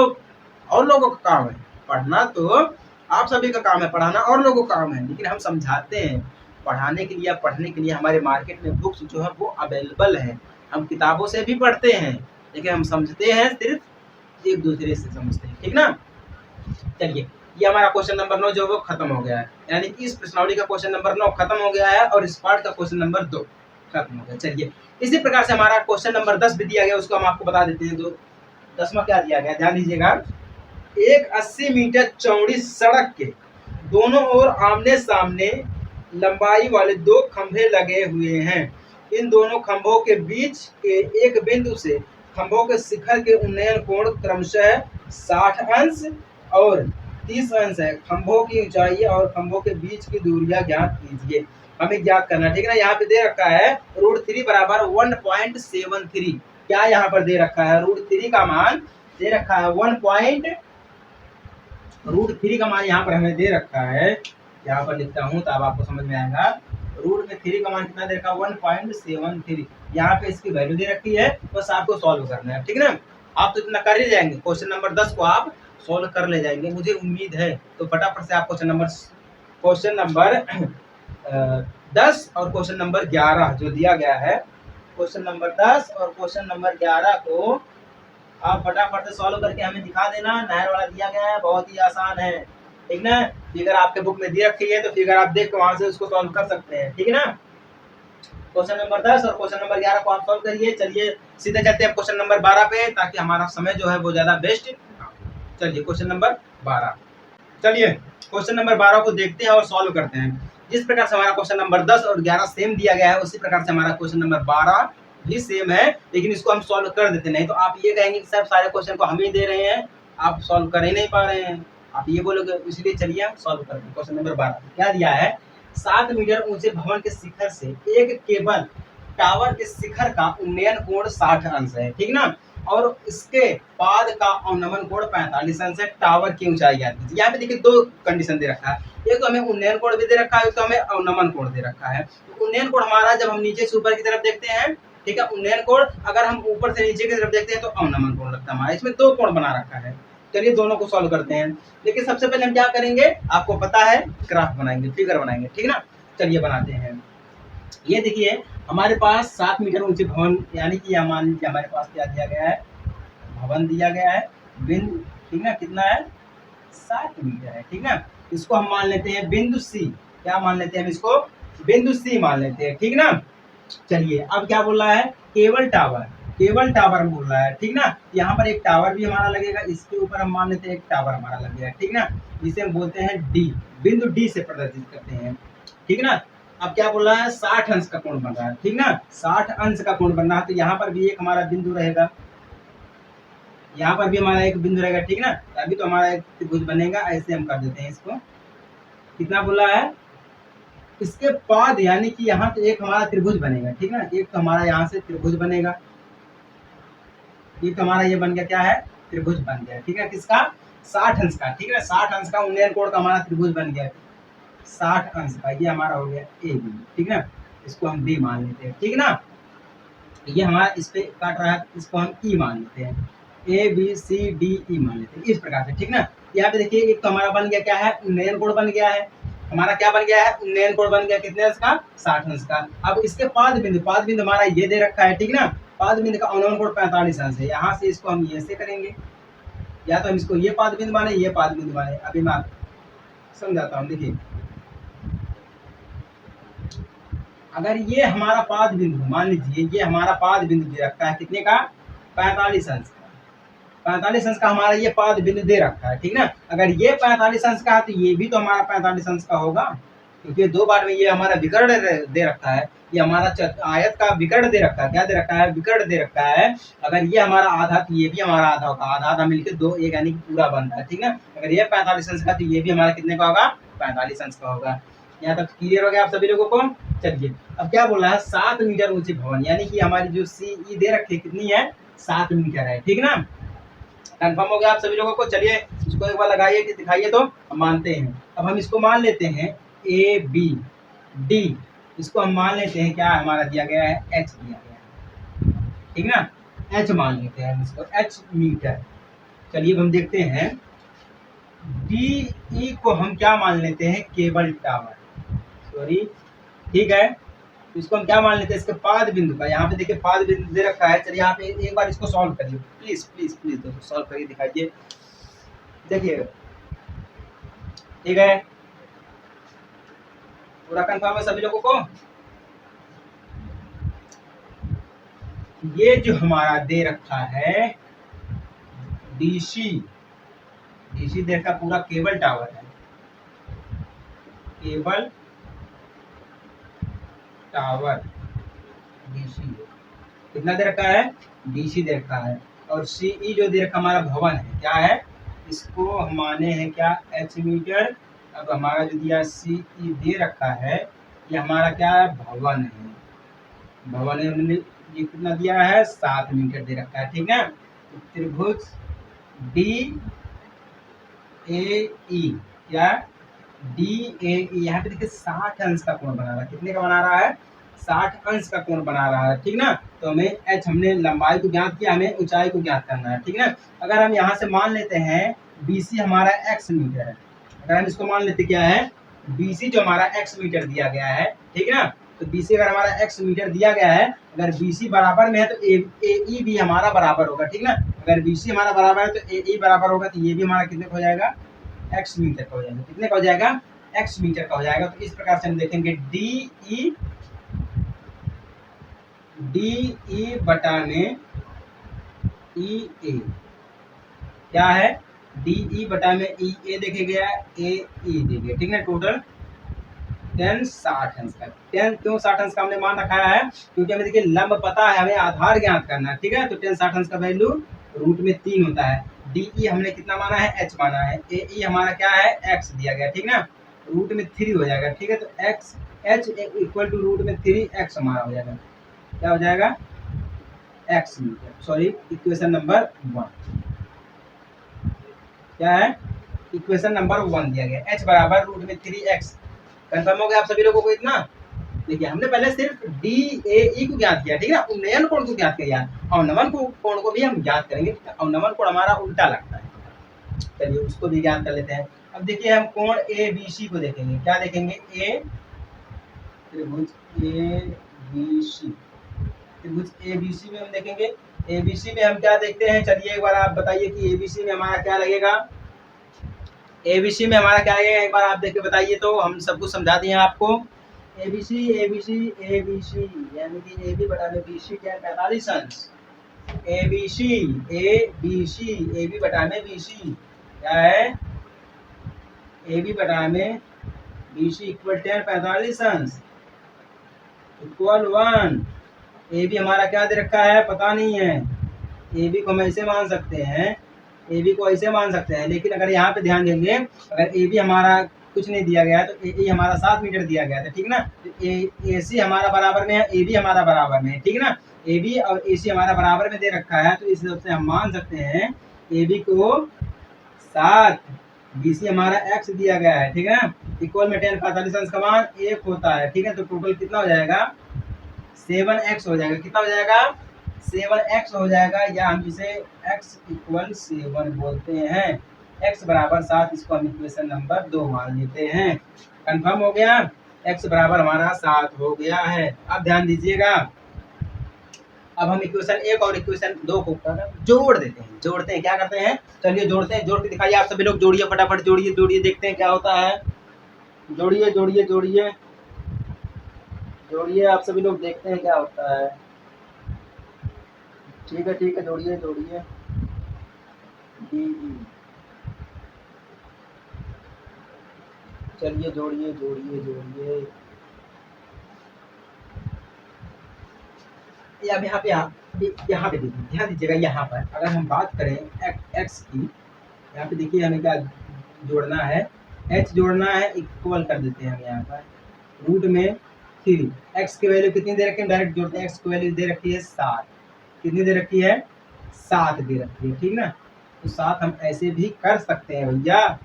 और लोगों का काम है, पढ़ना तो आप सभी का काम है, पढ़ाना और लोगों का काम है, लेकिन हम समझाते हैं। पढ़ाने के लिए, पढ़ने के लिए हमारे मार्केट में बुक्स जो है वो अवेलेबल है। हम किताबों से भी पढ़ते हैं, लेकिन हम समझते हैं सिर्फ एक दूसरे से समझते हैं, ठीक ना। चलिए ये हमारा क्वेश्चन नंबर 9 जो वो खत्म हो गया है, यानी कि इस प्रश्नावली का क्वेश्चन नंबर 9 खत्म हो गया है और इस पार्ट का क्वेश्चन नंबर 2 खत्म हो गया। चलिए इसी प्रकार से हमारा क्वेश्चन नंबर 10 भी दिया गया, उसको हम आपको बता देते हैं। तो 10वां क्या दिया गया, ध्यान दीजिएगा। एक 80 मीटर चौड़ी सड़क के दोनों ओर आमने सामने लंबाई वाले 2 खंभे लगे हुए हैं। इन दोनों खंभों के बीच के एक बिंदु से खंभों के शिखर के उन्नयन कोण क्रमशः 60 अंश और 30 अंश है। खंभों की ऊंचाई और खंभों के बीच की दूरियां ज्ञात कीजिए। हमें ज्ञात करना, ठीक है ना। यहाँ पे दे रखा है √3 बराबर 1.73। क्या यहाँ पर दे रखा है? √3 का मान दे रखा है √3 का मान यहाँ पर हमें दे रखा है। यहाँ पर लिखता हूँ तो अब आपको समझ में आएगा। √3 का मान कितना दे रखा है? 1.73। यहाँ पे इसकी वैल्यू दे रखी है, बस आपको सॉल्व करना है, ठीक है ना। आप तो इतना कर ही जाएंगे, क्वेश्चन नंबर 10 को आप सॉल्व कर ले जाएंगे, मुझे उम्मीद है। तो फटाफट से आप क्वेश्चन नंबर 10 और क्वेश्चन नंबर 11 जो दिया गया है, क्वेश्चन नंबर 10 और क्वेश्चन नंबर 11 को आप फटाफट से सॉल्व करके हमें दिखा देना। नहर वाला दिया गया है, बहुत ही आसान है, ठीक ना। फिगर आपके बुक में दे रखी है, तो फिगर आप देख के वहां से उसको सॉल्व कर सकते हैं, ठीक है ना। क्वेश्चन नंबर 10 और क्वेश्चन नंबर 11 को आप सॉल्व करिए। चलिए सीधे चलते हैं क्वेश्चन नंबर 12 पे, ताकि हमारा समय जो है वो ज्यादा वेस्ट। चलिए क्वेश्चन नंबर 12, चलिए क्वेश्चन नंबर 12 को देखते हैं और सॉल्व करते हैं। जिस प्रकार से हमारा क्वेश्चन नंबर 10 और 11 सेम दिया गया है, उसी प्रकार से हमारा क्वेश्चन नंबर 12 भी सेम है, लेकिन इसको हम सॉल्व कर देते। नहीं तो आप ये कहेंगे कि सर सारे क्वेश्चन को हम ही दे रहे हैं, आप सॉल्व कर ही नहीं पा रहे हैं, आप ये बोलोगे। इसलिए चलिए हम सॉल्व करते हैं। क्वेश्चन नंबर 12 क्या दिया है? 7 मीटर ऊंचे भवन के शिखर से एक केबल टावर के शिखर का उन्नयन कोण 60 अंश है, ठीक ना। और इसके बाद का अवनमन कोण 45 अंश है। टावर की ऊंचाई ज्ञात कीजिए। यहाँ पे देखिए 2 कंडीशन दे रखा है, एक तो हमें उन्नयन कोण भी दे रखा है, एक तो हमें अवनमन कोण दे रखा है। तो उन्नयन कोण हमारा जब हम नीचे से ऊपर की तरफ देखते हैं, ठीक है, उन्नयन कोण। अगर हम ऊपर से नीचे की तरफ देखते हैं तो अवनमन कोण लगता है हमारा। इसमें 2 कोण बना रखा है। चलिए दोनों को सॉल्व करते हैं। लेकिन सबसे पहले हम क्या करेंगे, आपको पता है, ग्राफ बनाएंगे, फिगर बनाएंगे, ठीक ना। चलिए बनाते हैं। ये देखिए हमारे पास 7 मीटर ऊंचे भवन, यानी कि मान लीजिए हमारे पास क्या दिया गया है, भवन दिया गया है, बिंदु, ठीक ना, कितना है, 7 मीटर है, ठीक ना। इसको हम मान लेते हैं बिंदु सी। क्या मान लेते हैं हम इसको, बिंदु सी मान लेते हैं, ठीक ना। चलिए अब क्या बोल रहा है, केबल टावर, केबल टावर बोल रहा है, ठीक ना। यहाँ पर एक टावर भी हमारा लगेगा, इसके ऊपर हम मान लेते हैं एक टावर हमारा लगेगा, ठीक ना। जिसे हम बोलते हैं डी, बिंदु डी से प्रदर्शित करते हैं, ठीक ना। अब क्या बोल रहा है, 60 अंश का कोण बन रहा है, ठीक ना, 60 अंश का कोण बन रहा है। तो यहाँ पर भी एक हमारा बिंदु रहेगा, यहाँ पर भी हमारा एक बिंदु रहेगा, ठीक ना। अभी तो हमारा एक त्रिभुज बनेगा, ऐसे हम कर देते हैं इसको। कितना बोला है, इसके बाद यानी कि यहाँ तो एक हमारा त्रिभुज बनेगा, ठीक ना। एक तो हमारा यहाँ से त्रिभुज बनेगा, एक हमारा ये बन गया, क्या है, त्रिभुज बन गया, ठीक है, किसका, 60 अंश का, ठीक है, 60 अंश का उन्नयन कोण का हमारा त्रिभुज बन गया, 60 अंश का। ये हमारा हो गया ए बी, ठीक ना। इसको हम बी मान लेते हैं, ठीक ना। ये हमारा इस पे काट रहा है, इसको हम ई मान लेते हैं, ए बी सी डी ई मान लेते हैं, इस प्रकार से, ठीक ना। यहाँ पे देखिए एक तो हमारा बन गया, क्या है, उन्नयन कोण बन गया है हमारा, क्या बन गया है, उन्नयन कोण बन गया, कितने अंश का, 60 अंश का। अब इसके पाद बिंदु हमारा ये दे रखा है, ठीक ना। पाद बिंदु का अवनमन कोण 45 अंश है। यहाँ से इसको हम ये से करेंगे, या तो हम इसको ये पाद बिंदु माने, ये पाद बिंदु माने। अभी मैं समझाता हूँ, देखिए अगर ये हमारा पाद बिंदु, मान लीजिए ये हमारा पाद बिंदु दे रखा है, कितने का, 45 अंश का, 45 अंश का हमारा ये पाद बिंदु दे रखा है, ठीक ना। अगर ये 45 अंश का है तो ये भी तो हमारा 45 अंश का होगा, क्योंकि दो बार में ये हमारा विकर्ण दे रखा है, ये हमारा आयत का विकर्ण दे रखा है, क्या दे रखा है, विकर्ण दे रखा है। अगर ये हमारा आधा तो ये भी हमारा आधा होगा, आधा आधा मिलकर दो एक यानी कि पूरा बनता है, ठीक ना। अगर ये 45 अंश का तो ये भी हमारा कितने का होगा, 45 अंश का होगा। यहाँ तक क्लियर हो गया आप सभी लोगों को। चलिए अब क्या बोला है, 7 मीटर ऊंची भवन, यानी कि हमारी जो सी ई दे रखी है कितनी है, 7 मीटर है, ठीक ना। कंफर्म हो गया आप सभी लोगों को। चलिए इसको एक बार लगाइए कि दिखाइए तो हम मानते हैं। अब हम इसको मान लेते हैं ए बी डी, इसको हम मान लेते हैं क्या हमारा दिया गया है, एच दिया गया है, ठीक ना, एच मान लेते हैं हम इसको, एच मीटर। चलिए अब हम देखते हैं डी ई को हम क्या मान लेते हैं, केबल टावर, सॉरी, ठीक है। इसको हम क्या मान लेते हैं, इसके पाद बिंदु का, यहाँ पे देखिए पाद बिंदु दे रखा है। चलिए यहाँ पे एक बार इसको सॉल्व करिए, प्लीज प्लीज प्लीज दोस्तों, सॉल्व करिए, दिखाइए, देखिए, ठीक है, पूरा कंफर्म है सभी लोगों को। ये जो हमारा दे रखा है डीसी, डीसी दे रखा पूरा केबल टावर है, केबल टावर डीसी, कितना दे रखा है, डीसी दे रखा है। और सीई जो दे रखा हमारा भवन है, क्या है, इसको हम माने हैं क्या, एच मीटर। अब हमारा जो दिया सीई दे रखा है, ये हमारा क्या है, भवन है, भवन है, हमने ये कितना दिया है, 7 मीटर दे रखा है, ठीक है। तो त्रिभुज डी ए ई, क्या, डी ए ई, यहाँ पे देखिए 60 अंश का कोण बना रहा है, कितने का बना रहा है, 60 अंश का कोण बना रहा है, ठीक ना। तो हमें एच, हमने लंबाई को ज्ञात किया, हमें ऊंचाई को ज्ञात करना है, ठीक ना। अगर हम यहाँ से मान लेते हैं बीसी हमारा x मीटर है, अगर हम इसको मान लेते क्या है, बीसी जो हमारा x मीटर दिया गया है, ठीक ना। तो बीसी अगर हमारा x मीटर दिया गया है, अगर बीसी बराबर में है तो ए ई भी हमारा बराबर होगा, ठीक ना। अगर बीसी हमारा बराबर है तो ए ई बराबर होगा, तो ये भी हमारा कितने का हो जाएगा, x मीटर का हो जाएगा, कितने का हो जाएगा, x मीटर का हो जाएगा। तो इस प्रकार से हम देखेंगे डी ई बटा में ई ए, क्या है, डी ई बटा में ई ए देखे गया, ए ई देखे, ठीक है। टोटल 10 60 अंश का, 10 क्यों 60 अंश का हमने मान रखा है, क्योंकि हमें देखिए लंब पता है, हमें आधार ज्ञात करना है, ठीक है। तो 10 60 अंश का वैल्यू रूट में 3 होता है। डी ई हमने कितना माना है, एच माना है, ए ई हमारा क्या है, एक्स दिया गया, ठीक ना, रूट में 3 हो जाएगा, ठीक है। तो X H equal to root में 3 एक्स हमारा हो जाएगा, क्या हो जाएगा, X meter, sorry equation number 1, क्या है, इक्वेशन नंबर 1 दिया गया, h बराबर रूट में 3x। कंफर्म हो गया आप सभी लोगों को इतना। देखिए हमने पहले सिर्फ डी ए ई को ज्ञात किया, ठीक है ना, उन्नयन कोण को ज्ञात किया, अवनमन कोण को भी हम ज्ञात करेंगे। अवनमन कोण हमारा उल्टा लगता है, चलिए उसको भी ज्ञात कर लेते हैं। अब देखिए हम कोण ए बी सी को देखेंगे, क्या देखेंगे, ए त्रिभुज ए बी सी, त्रिभुज ए बी सी में हम देखेंगे, ए बी सी में हम क्या देखते हैं, चलिए एक बार आप बताइए कि ए बी सी में हमारा क्या लगेगा, ए बी सी में हमारा क्या लगेगा, एक बार आप देख के बताइए तो हम सब कुछ समझा दिए आपको। ए बी सी यानी कि ए बी बटा में बी सी क्या है, 45 अंश। ए बी सी बटा में बी सी क्या है, ए बी बटा में बी सी इक्वल 10 45 अंश इक्वल 1। ए बी हमारा क्या दे रखा है पता नहीं है, ए बी को हम ऐसे मान सकते हैं, ए बी को ऐसे मान सकते हैं, लेकिन अगर यहाँ पे ध्यान देंगे, अगर ए बी हमारा कुछ नहीं दिया गया है तो ए हमारा 7 मीटर दिया गया था, ठीक ना। ए सी हमारा बराबर में है, ए बी हमारा बराबर में है, ठीक ना। ए बी और ए सी हमारा बराबर में दे रखा है, तो इस हिसाब से हम मान सकते हैं ए बी को 7, बी सी हमारा x दिया गया है, ठीक है ना। इक्वल में 10 45 अंश का मान 1 होता है, ठीक है। तो टोटल कितना हो जाएगा, 7x हो जाएगा, कितना हो जाएगा, 7x हो जाएगा, या हम जिसे x इक्वल 7 बोलते हैं, x बराबर 7, इसको हम इक्वेशन नंबर 2 मान लेते हैं। कंफर्म हो गया, x बराबर हमारा 7 हो गया है। अब ध्यान दीजिएगा, अब हम इक्वेशन 1 और इक्वेशन 2 को जोड़ देते हैं, जोड़ते हैं, क्या करते हैं, चलिए जोड़ते हैं, जोड़ के दिखाइए आप सभी लोग, जोड़िए फटाफट, जोड़िए देखते हैं क्या होता है, जोड़िए आप सभी लोग, देखते हैं क्या होता है। ठीक है, जोड़िए चलिए जोड़िए। अब यहाँ पे देखिए, ध्यान दीजिएगा, यहाँ पर अगर हम बात करें x की, यहाँ पे देखिए हमें क्या जोड़ना है, h जोड़ना है, इक्वल कर देते हैं हम यहाँ पर रूट में 3। x की वैल्यू कितनी दे रखी है, डायरेक्ट जोड़ते हैं, x की वैल्यू दे रखी है 7, कितनी दे रखी है, 7 दे रखी है, ठीक ना। तो 7 हम ऐसे भी कर सकते हैं भैया,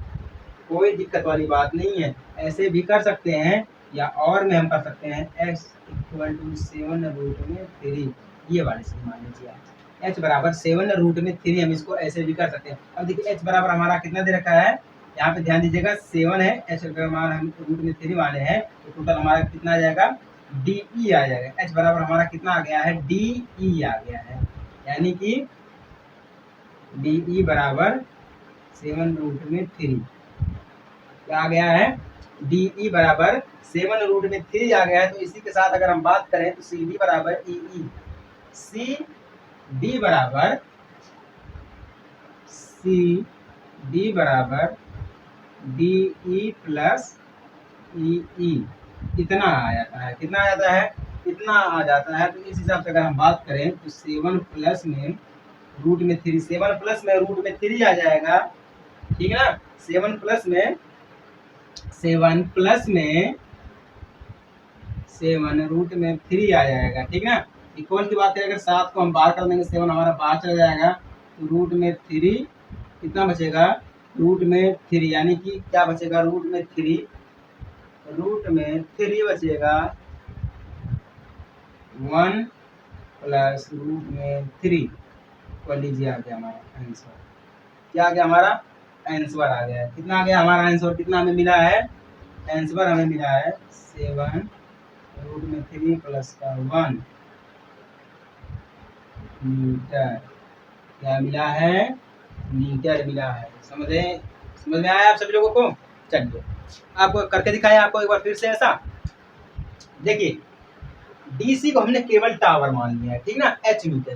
कोई दिक्कत वाली बात नहीं है, ऐसे भी कर सकते हैं, या और में हम कर सकते हैं x इक्वल टू 7 रूट में 3, ये वाले से मान लीजिए आप, h बराबर 7 रूट में 3, हम इसको ऐसे भी कर सकते हैं। अब देखिए h बराबर हमारा कितना दे रखा है, यहाँ पे ध्यान दीजिएगा 7 है, h हमारा हम रूट में 3 वाले हैं, तो टोटल हमारा कितना आ जाएगा, डी आ जाएगा। h बराबर हमारा कितना आ गया है, डी आ गया है, यानी कि डी बराबर 7 रूट में 3 क्या आ गया है, डी बराबर 7 रूट में 3 आ गया है। तो इसी के साथ अगर हम बात करें तो सी डी बराबर डी ई प्लस ई, इतना आ जाता है, कितना आ जाता है, इतना आ जाता है। तो इस हिसाब से अगर हम बात करें तो 7 प्लस में रूट में 3, 7 प्लस में रूट में 3 आ जाएगा, ठीक है ना। 7 प्लस में 7 रूट में 3 आ जाएगा, ठीक ना। इक्वल की बात करें, अगर 7 को हम बाहर कर देंगे, 7 हमारा बाहर चला जाएगा, तो रूट में 3 कितना बचेगा, रूट में 3 यानी कि क्या बचेगा, रूट में 3 बचेगा 1 प्लस रूट में 3, कर लीजिए आ गया हमारा आंसर, क्या आ गया, हमारा आंसर आ गया है। कितना आ गया हमारा आंसर, कितना हमें मिला है, आंसर हमें मिला है 7 रूट में 3 प्लस का 1 मीटर, क्या मिला है, मीटर मिला है। समझ में आया आप सभी लोगों को। चलिए आपको करके दिखाएं, आपको एक बार फिर से ऐसा देखिए, डीसी को हमने केवल टावर मान लिया है, ठीक ना, एच मीटर,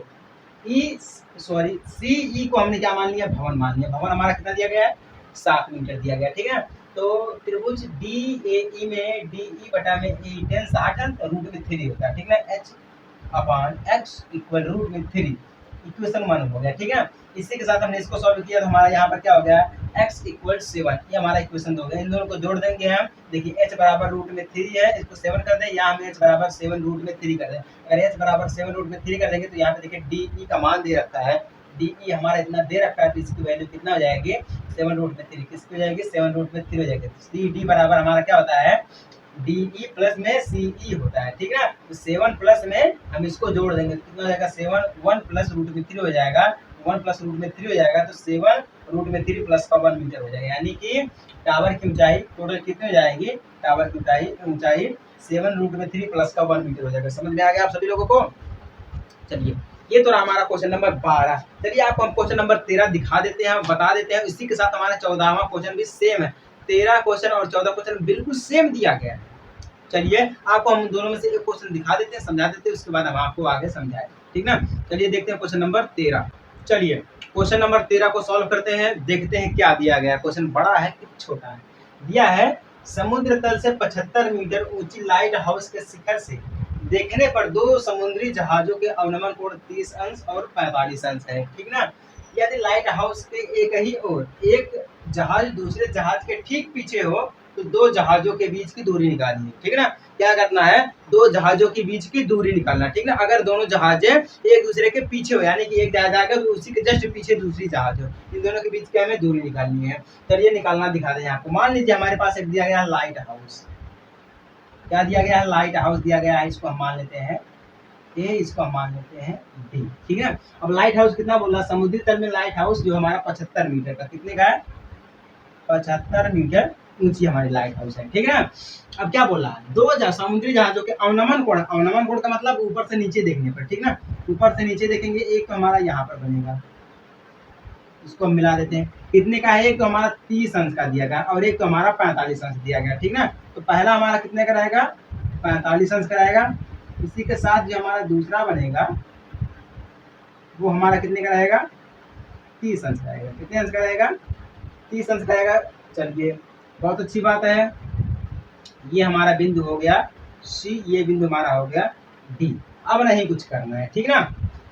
सीई को हमने क्या मान लिया, भवन मान लिया। भवन हमारा कितना दिया गया है, 7 मीटर दिया गया, ठीक है। तो त्रिभुज DAE में DE बटा में E 10 60 रूट में 3 होता है, ठीक है। H upon X equal root में 3, इक्वेशन 1 हो गया, ठीक है। इसी के साथ हमने इसको सॉल्व किया तो हमारा यहाँ पर क्या हो गया, x इक्वल 7, ये हमारा इक्वेशन 2 हो गया। इन दोनों को जोड़ देंगे हम, देखिए h बराबर रूट में 3 है, इसको 7 कर दें, या हम h बराबर 7 रूट में 3 कर दें। अगर h बराबर 7 रूट में 3 कर देंगे तो यहाँ पे देखिए डी का मान दे रखा है, डी हमारा इतना दे रखा है, तो इसकी वैल्यू कितना हो जाएगी, 7 रूट में 3, किसकी हो जाएगी, 7 रूट में 3 हो जाएगी। तो सी डी बराबर हमारा क्या होता है, DE प्लस में CE होता है, ठीक है। तो 7 प्लस में हम इसको जोड़ देंगे, कितना हो जाएगा, 7 1 प्लस रूट में 3 हो जाएगा, 1 प्लस रूट में 3 हो जाएगा, तो 7 रूट में 3 प्लस का 1 मीटर हो जाएगा। यानी कि टावर की ऊंचाई टोटल कितनी हो जाएगी, टावर की ऊंचाई 7 रूट में 3 प्लस का 1 मीटर हो जाएगा। समझ में आ गया आप सभी लोगों को? चलिए, ये तो रहा हमारा क्वेश्चन नंबर 12। चलिए आपको हम क्वेश्चन नंबर 13 दिखा देते हैं, बता देते हैं। इसी के साथ हमारा 14वां क्वेश्चन भी सेम है। 13 क्वेश्चन और 14 क्वेश्चन बिल्कुल सेम दिया गया है। चलिए आपको हम दोनों में से एक क्वेश्चन दिखा देते हैं, समझा देते हैं, उसके बाद हम आपको आगे समझाएं, ठीक ना। चलिए देखते हैं क्वेश्चन नंबर 13। चलिए क्वेश्चन नंबर 13 को सॉल्व करते हैं, देखते हैं क्या दिया गया है। क्वेश्चन बड़ा है कि छोटा है? दिया है समुद्र तल से 75 मीटर ऊंची लाइट हाउस के शिखर से देखने पर दो समुद्री जहाजों के अवनमन कोण 30 अंश और 45 अंश है, ठीक ना। यदि लाइट हाउस के एक ही ओर एक जहाज दूसरे जहाज के ठीक पीछे हो तो दो जहाजों के बीच की दूरी निकालनी है, ठीक ना। क्या करना है, दो जहाजों के बीच की दूरी निकालना, ठीक ना। अगर दोनों जहाज एक दूसरे के पीछे हो, यानी कि एक जहाज आगे तो उसी के जस्ट पीछे दूसरी जहाज हो, इन दोनों के बीच की हमें दूरी निकालनी है। चलिए निकालना दिखा दें आपको। मान लीजिए हमारे पास एक दिया गया है लाइट हाउस। क्या दिया गया है, लाइट हाउस दिया गया है। इसको हम मान लेते हैं ए, इसको हम मान लेते हैं डी, ठीक है। अब लाइट हाउस कितना बोल रहा है, समुद्री तल में लाइट हाउस जो हमारा 75 मीटर का, कितने का है, 75 मीटर ऊंची हमारी लाइट हाउस है, ठीक है। अब क्या बोल रहा है, दो समुद्री जहाजों के अवनमन कोण, अवनमन कोण का मतलब ऊपर से नीचे देखने पर, ठीक ना। ऊपर से नीचे देखेंगे, एक तो हमारा यहाँ पर बनेगा, इसको हम मिला देते हैं। कितने का है, एक तो हमारा 30 अंश का दिया गया और एक तो हमारा 45 अंश दिया गया, ठीक ना। तो पहला हमारा कितने का रहेगा, 45 अंश का रहेगा। इसी के साथ जो हमारा दूसरा बनेगा वो हमारा कितने का रहेगा, 30 अंश का रहेगा। कितने अंश का रहेगा, 30 अंश का रहेगा। चलिए बहुत अच्छी बात है। ये हमारा बिंदु हो गया सी, ये बिंदु हमारा हो गया डी। अब नहीं कुछ करना है, ठीक ना।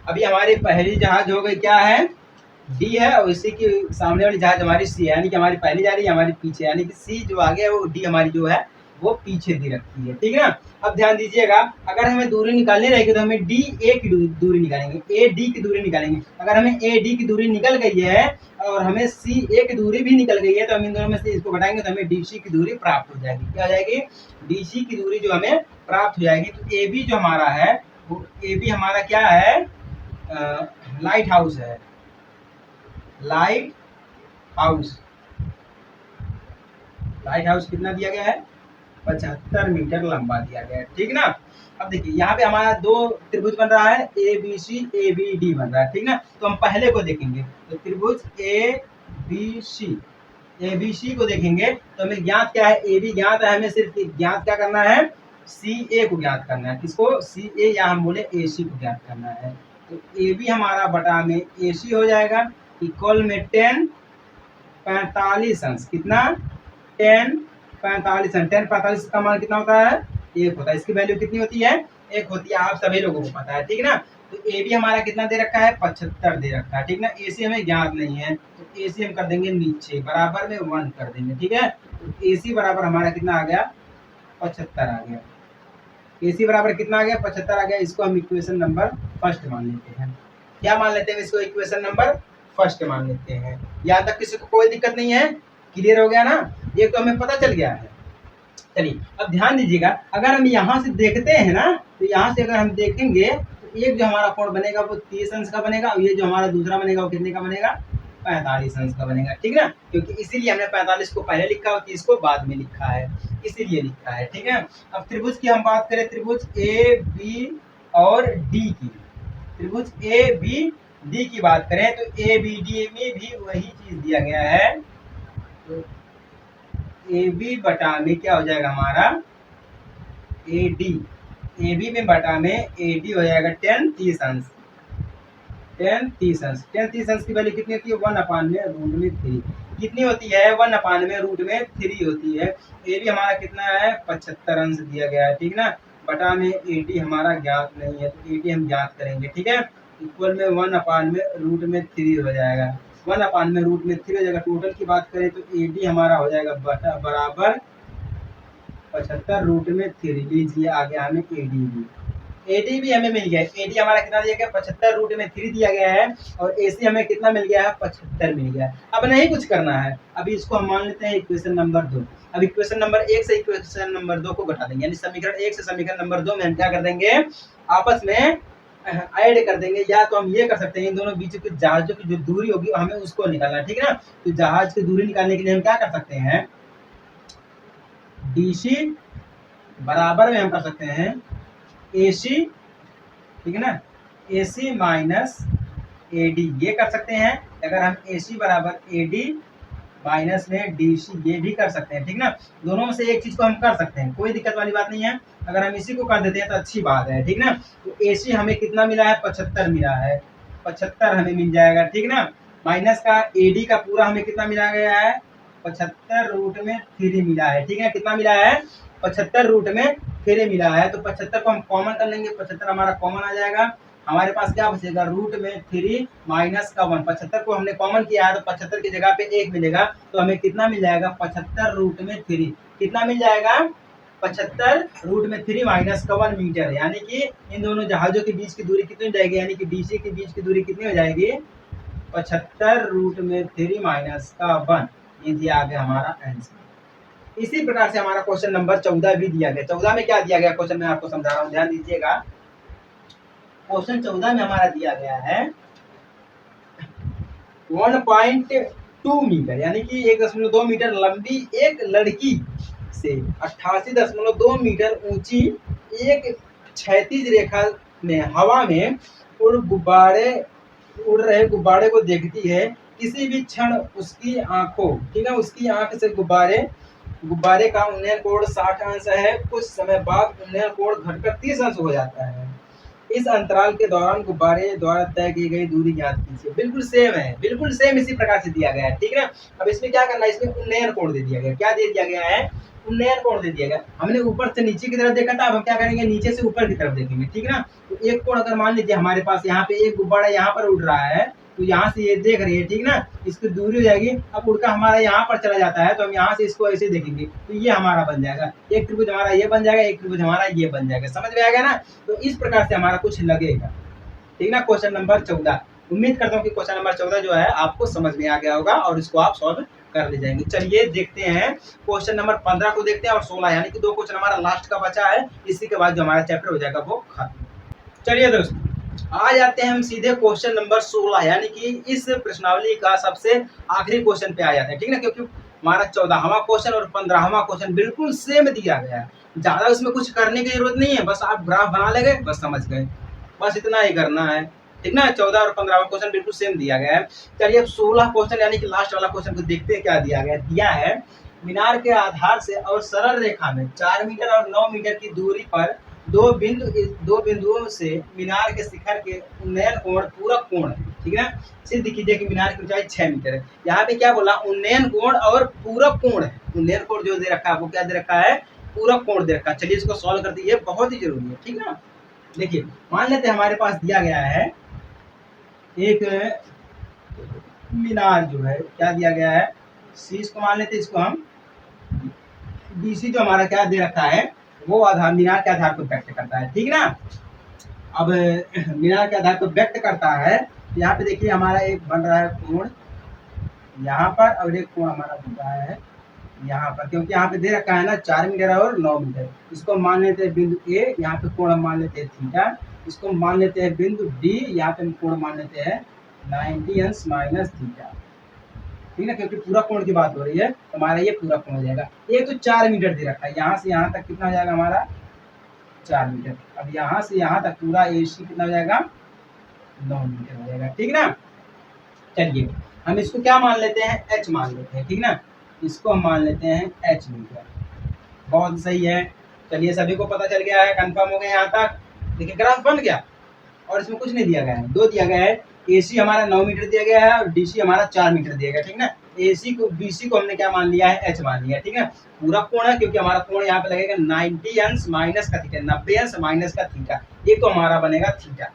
अभी हमारी पहली जहाज हो गई, क्या है, डी है, और इसी की सामने वाली जहाज हमारी सी है, यानी कि हमारी पहली जा रही है हमारी पीछे, यानी कि सी जो आगे है वो डी हमारी जो है वो पीछे दी रखती है, ठीक है ना। अब ध्यान दीजिएगा, अगर हमें दूरी निकालनी रहेगी तो हमें डी ए की दूरी निकालेंगे, ए डी की दूरी निकालेंगे। अगर हमें ए डी की दूरी निकल गई है और हमें सी ए की दूरी भी निकल गई है तो हम इन दोनों में से इसको घटाएंगे तो हमें डी सी की दूरी प्राप्त हो जाएगी। क्या हो जाएगी, डी सी की दूरी जो हमें प्राप्त हो जाएगी। तो ए बी जो हमारा है वो, ए बी हमारा क्या है, लाइट हाउस है, लाइट हाउस। लाइट हाउस कितना दिया गया है, 75 मीटर लंबा दिया गया है, ठीक ना। अब देखिए यहाँ पे हमारा दो त्रिभुज बन रहा है, A B C A B D बन रहा है, ठीक ना। तो हम पहले को देखेंगे, तो त्रिभुज ए बी सी को देखेंगे तो हमें ज्ञात क्या है, ए बी ज्ञात है, हमें सिर्फ ज्ञात क्या करना है, सी ए को ज्ञात करना है। किसको, सी ए, या हम बोले ए सी को ज्ञात करना है। तो ए बी हमारा बटा में ए सी हो जाएगा, इक्वल में 10 45 अंश, कितना, 10 45 अंश। 10 45 का मान कितना होता है, एक होता है। इसकी वैल्यू कितनी होती है, एक होती है, आप सभी लोगों को पता है, ठीक ना। तो ए बी हमारा कितना दे रखा है, 75 दे रखा है, ठीक ना। ए सी हमें ज्ञात नहीं है तो ए सी हम कर देंगे नीचे, बराबर में 1 कर देंगे, ठीक है। तो ए सी बराबर हमारा कितना आ गया, 75 आ गया। ए सी बराबर कितना आ गया, 75 आ गया। इसको हम इक्वेशन नंबर फर्स्ट मान लेते हैं। क्या मान लेते हैं, इसको इक्वेशन नंबर फर्स्ट मान लेते हैं। यहाँ तक किसी को कोई दिक्कत नहीं है, क्लियर हो गया ना, ये तो हमें पता चल गया है। चलिए अब ध्यान दीजिएगा, अगर हम यहाँ से देखते हैं ना, तो यहाँ से अगर हम देखेंगे तो एक जो हमारा कोण बनेगा वो 30 अंश का बनेगा और ये जो हमारा दूसरा बनेगा वो कितने का बनेगा, 45 अंश का बनेगा, ठीक ना। क्योंकि इसीलिए हमने 45 को पहले लिखा और 30 को बाद में लिखा है, इसीलिए लिखा है, ठीक है। अब त्रिभुज की हम बात करें, त्रिभुज ए बी और डी की, त्रिभुज ए बी डी की बात करें तो ए बी डी में भी वही चीज दिया गया है। तो ए बी बटा में क्या हो जाएगा हमारा, ए डी, ए बी में बटा में ए डी हो जाएगा 10 30 अंश, 10 30 अंश। 10 30 अंश की वैल्यू कितनी होती है, 1/√3 कितनी होती है, 1/√3 होती है। ए बी हमारा कितना है, 75 अंश दिया गया है, ठीक ना। बटा में ए डी हमारा ज्ञात नहीं है तो ए डी हम ज्ञात करेंगे, ठीक है। इक्वल में 1/√3 हो जाएगा, 1/√3 हो जाएगा। टोटल की बात करें तो ए डी हमारा हो जाएगा बराबर 75√3। लीजिए आ गया हमें ए डी भी, ए डी भी हमें मिल गया। ए डी हमारा कितना दिया गया, 75√3 दिया गया है और ए सी हमें कितना मिल गया है, 75 मिल गया है। अब नहीं कुछ करना है, अभी इसको हम मान लेते हैं इक्वेशन नंबर 2। अब इक्वेशन नंबर 1 से इक्वेशन नंबर 2 को घटा देंगे, यानी समीकरण 1 से समीकरण नंबर 2 में हम क्या कर देंगे, आपस में ऐड कर देंगे, या तो हम ये कर सकते हैं इन दोनों बीच की जहाज़ों की जो दूरी होगी हमें उसको निकालना है, ठीक है ना। तो जहाज़ की दूरी निकालने के लिए हम क्या कर सकते हैं, डीसी बराबर में हम कर सकते हैं एसी, ठीक है ना, एसी माइनस एडी, ये कर सकते हैं। अगर हम एसी बराबर एडी माइनस में डीसी, ये भी कर सकते हैं, ठीक ना। दोनों में से एक चीज को हम कर सकते हैं, कोई दिक्कत वाली बात नहीं है। अगर हम इसी को कर देते हैं तो अच्छी बात है, ठीक ना। तो एसी हमें कितना मिला है, 75 मिला है, 75 हमें मिल जाएगा, ठीक ना। माइनस का एडी का पूरा हमें कितना मिला गया है, 75 रूट में 3 मिला है, ठीक है। कितना मिला है, 75 रूट में 3 मिला है। तो 75 को हम कॉमन कर लेंगे, 75 हमारा कॉमन आ जाएगा। हमारे पास क्या बचेगा, रूट में 3 माइनस का 1। 75 को हमने कॉमन किया है तो 75 की जगह पे 1 मिलेगा, तो हमें कितना मिल जाएगा, 75 रूट में 3 कितना मिल जाएगा, 75 रूट में 3 माइनस का 1 मीटर। यानी कि इन दोनों जहाजों के बीच की दूरी कितनी हो जाएगी, यानी कि डीसी के बीच की दूरी कितनी हो जाएगी, 75 रूट में 3 माइनस का 1। ये दिया गया हमारा आंसर। इसी प्रकार से हमारा क्वेश्चन नंबर 14 भी दिया गया। 14 में क्या दिया गया क्वेश्चन में आपको समझा रहा हूँ, ध्यान दीजिएगा। क्वेश्चन 14 में हमारा दिया गया है 1.2 मीटर, यानी कि 1.2 मीटर लंबी एक लड़की से 88.2 मीटर ऊंची एक क्षैतिज रेखा में हवा में उड़ रहे गुब्बारे को देखती है। किसी भी क्षण उसकी आंखों, ठीक है, उसकी आंख से गुब्बारे का उन्नयन कोण 60 अंश है। कुछ समय बाद उन्नयन कोण घटकर 30 अंश हो जाता है। इस अंतराल के दौरान गुब्बारे द्वारा तय की गई दूरी ज्ञात कीजिए। बिल्कुल सेम है, बिल्कुल सेम इसी प्रकार से दिया गया है, ठीक है। अब इसमें क्या करना है, इसमें उन्नयन कोण दे दिया गया। क्या दे दिया गया है, उन्नयन कोण दे दिया गया। हमने ऊपर से नीचे की तरफ देखा था, अब हम क्या करेंगे, नीचे से ऊपर की तरफ देखेंगे, ठीक है ना। तो एक कोण अगर मान लीजिए हमारे पास यहाँ पे एक गुब्बारा यहाँ पर उड़ रहा है, तो यहाँ से ये देख रही है, ठीक ना, इसकी दूरी हो जाएगी। अब उड़कर हमारा यहाँ पर चला जाता है तो हम यहाँ से इसको ऐसे देखेंगे, तो ये हमारा बन जाएगा, एक त्रिभुज हमारा ये बन जाएगा, एक त्रिभुज हमारा ये बन जाएगा। समझ में आ गया ना। तो इस प्रकार से हमारा कुछ लगेगा, ठीक ना। क्वेश्चन नंबर 14, उम्मीद करता हूँ कि क्वेश्चन नंबर 14 जो है आपको समझ में आ गया होगा और इसको आप सॉल्व कर ले जाएंगे। चलिए देखते हैं क्वेश्चन नंबर 15 को देखते हैं और 16, यानी कि 2 क्वेश्चन हमारा लास्ट का बचा है। इसी के बाद जो हमारा चैप्टर हो जाएगा वो खत्म। चलिए दोस्तों, आ जाते हैं हम सीधे क्वेश्चन नंबर 16, यानी कि इस प्रश्नावली का सबसे आखिरी क्वेश्चन पे आ जाते हैं, ठीक ना। क्योंकि हमारा 14वां क्वेश्चन और 15वां क्वेश्चन बिल्कुल सेम दिया गया है, ज्यादा उसमें कुछ करने की जरूरत नहीं है, बस आप ग्राफ बना लेंगे, बस समझ गए, बस इतना ही करना है, ठीक ना। 14 और 15वां क्वेश्चन बिल्कुल सेम दिया गया है। चलिए अब 16 क्वेश्चन यानी कि लास्ट वाला क्वेश्चन को देखते हैं क्या दिया गया। दिया है मीनार के आधार से और सरल रेखा में 4 मीटर और 9 मीटर की दूरी पर दो बिंदुओं से मीनार के शिखर के उन्नयन कोण पूरक कोण है, ठीक है। सिद्ध कीजिए कि मीनार की ऊंचाई 6 मीटर है। यहाँ पे क्या बोला, उन्नयन कोण और पूरक कोण है। उन्नयन कोण जो दे रखा है वो क्या दे रखा है, पूरक कोण दे रखा है। चलिए इसको सॉल्व करते हैं, बहुत ही जरूरी है, ठीक ना। देखिए मान लेते हैं हमारे पास दिया गया है एक मीनार जो है, क्या दिया गया है, सी इसको मान लेते हैं, इसको हम बीसी जो हमारा क्या दे रखा है वो आधार मीनार के आधार को व्यक्त करता है, ठीक ना। अब मीनार के आधार को व्यक्त करता है, यहाँ पे देखिए हमारा एक बन रहा है कोण यहाँ पर और एक कोण हमारा बन रहा है यहाँ पर, क्योंकि यहाँ पे दे रखा है ना 4 मीटर और 9 मीटर। इसको मान लेते हैं बिंदु ए, यहाँ पे कोण हम मान लेते हैं थीटा। इसको मान लेते हैं बिंदु डी, यहाँ पे हम कोण मान लेते हैं 90 अंश माइनस थीटा, ठीक है, क्योंकि पूरा कोण की बात हो रही है, तो हमारा ये पूरा कोण हो जाएगा। ये तो 4 मीटर दे रखा है, यहाँ से यहाँ तक कितना हो जाएगा हमारा 4 मीटर। अब यहाँ से यहाँ तक पूरा एसी कितना हो जाएगा, 9 मीटर हो जाएगा, ठीक ना। चलिए हम इसको क्या मान लेते हैं, एच मान लेते हैं, ठीक ना। इसको हम मान लेते हैं एच मीटर, बहुत सही है। चलिए सभी को पता चल गया है, कंफर्म हो गया यहाँ तक। देखिए ग्राफ बन गया और इसमें कुछ नहीं दिया गया है, 2 दिया गया है, एसी हमारा 9 मीटर दिया गया है और डीसी हमारा 4 मीटर दिया गया, ठीक ना। एसी को बीसी को हमने क्या मान लिया है, एच मान लिया, ठीक है। पूरा कोण है क्योंकि हमारा कोण यहाँ पे लगेगा 90 अंश माइनस का थीटा, 90 अंश माइनस का थीटा, ये तो हमारा बनेगा थीटा।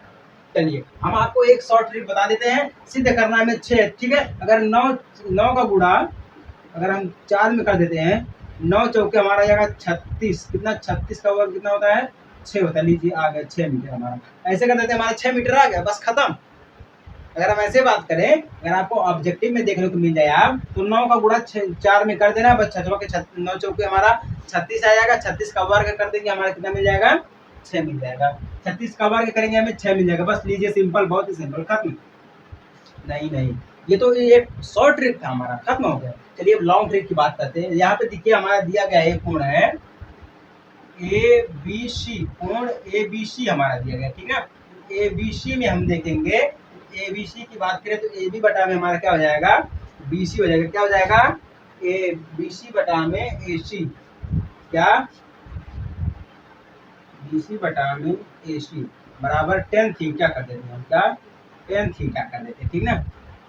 चलिए हम आपको एक शॉर्ट ट्रिक बता देते हैं, सिद्ध करना है 6, ठीक है। अगर 9 का गुणा अगर हम 4 में कर देते हैं, 9 चौके हमारा जाएगा 36, कितना 36 का वर्ग कितना होता है, 6 होता है। लीजिए आ गया 6 मीटर हमारा, ऐसे कर देते हैं, हमारा 6 मीटर आ गया, बस खत्म। अगर हम ऐसे बात करें, अगर आपको ऑब्जेक्टिव में देखने को मिल जाए आप, तो 9 का गुणा 4 में कर देना, बस 9 चौके हमारा 36 आ जाएगा, 36 का वर्ग कर देंगे हमारा कितना मिल जाएगा 6 मिल जाएगा। 36 का वर्ग करेंगे हमें 6 मिल जाएगा। बस लीजिए, सिंपल, बहुत ही सिंपल, खत्म। नहीं, ये तो एक शॉर्ट ट्रिक था हमारा, खत्म हो गया। चलिए अब लॉन्ग ट्रिक की बात करते हैं। यहाँ पे देखिए हमारा दिया गया एक कोण है ABC, कोण ABC हमारा दिया गया, ठीक है। ABC में हम देखेंगे, ABC की बात करें तो AB बटा में हमारा क्या हो जाएगा, BC हो जाएगा। क्या हो जाएगा, BC बटा में AC, क्या, BC बटा में AC बराबर tan थीटा कर देते हैं। क्या, tan थीटा कर देते हैं, ठीक ना।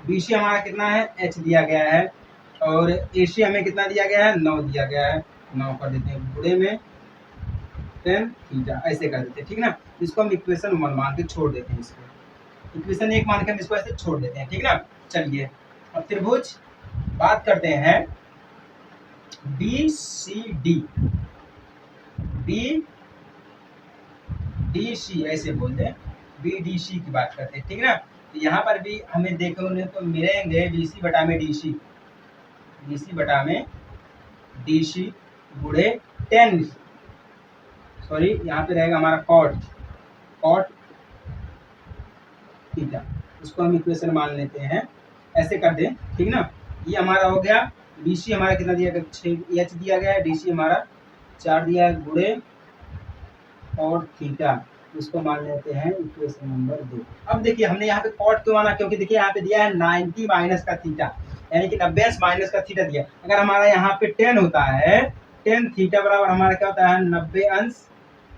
BC हमारा कितना है, H दिया गया है, और AC हमें कितना दिया गया है, 9 दिया गया है। 9 कर देते हैं बुरे में tan थीटा, ऐसे कर देते हैं, ठीक ना। इसको हम इक्वेशन 1 मान के छोड़ देते हैं, इसको इक्वेशन 1 मान के हम इसको ऐसे छोड़ देते हैं, ठीक ना। चलिए अब त्रिभुज बात करते हैं BCD, BDC ऐसे बोलते हैं, BDC की बात करते हैं, ठीक ना। तो यहाँ पर भी हमें देखने तो मिलेंगे BC बटा में DC, BC बटा में DC गुणे 10, सॉरी यहाँ पे रहेगा हमारा कॉट थीटा, उसको हम इक्वेशन मान लेते हैं, ऐसे कर दें, ठीक ना। ये हमारा हो गया, BC हमारा कितना दिया गया, 6 H दिया गया है, DC हमारा 4 दिया है, गुणे कॉट थीटा, इसको मान लेते हैं इक्वेशन नंबर 2। अब देखिए हमने यहाँ पे कॉट क्यों माना, क्योंकि देखिए यहाँ पे दिया है 90 माइनस का थीटा, यानी कि 90 अंश माइनस का थीटा दिया। अगर हमारा यहाँ पे 10 होता है, 10 थीटा बराबर हमारा क्या होता है, 90 अंश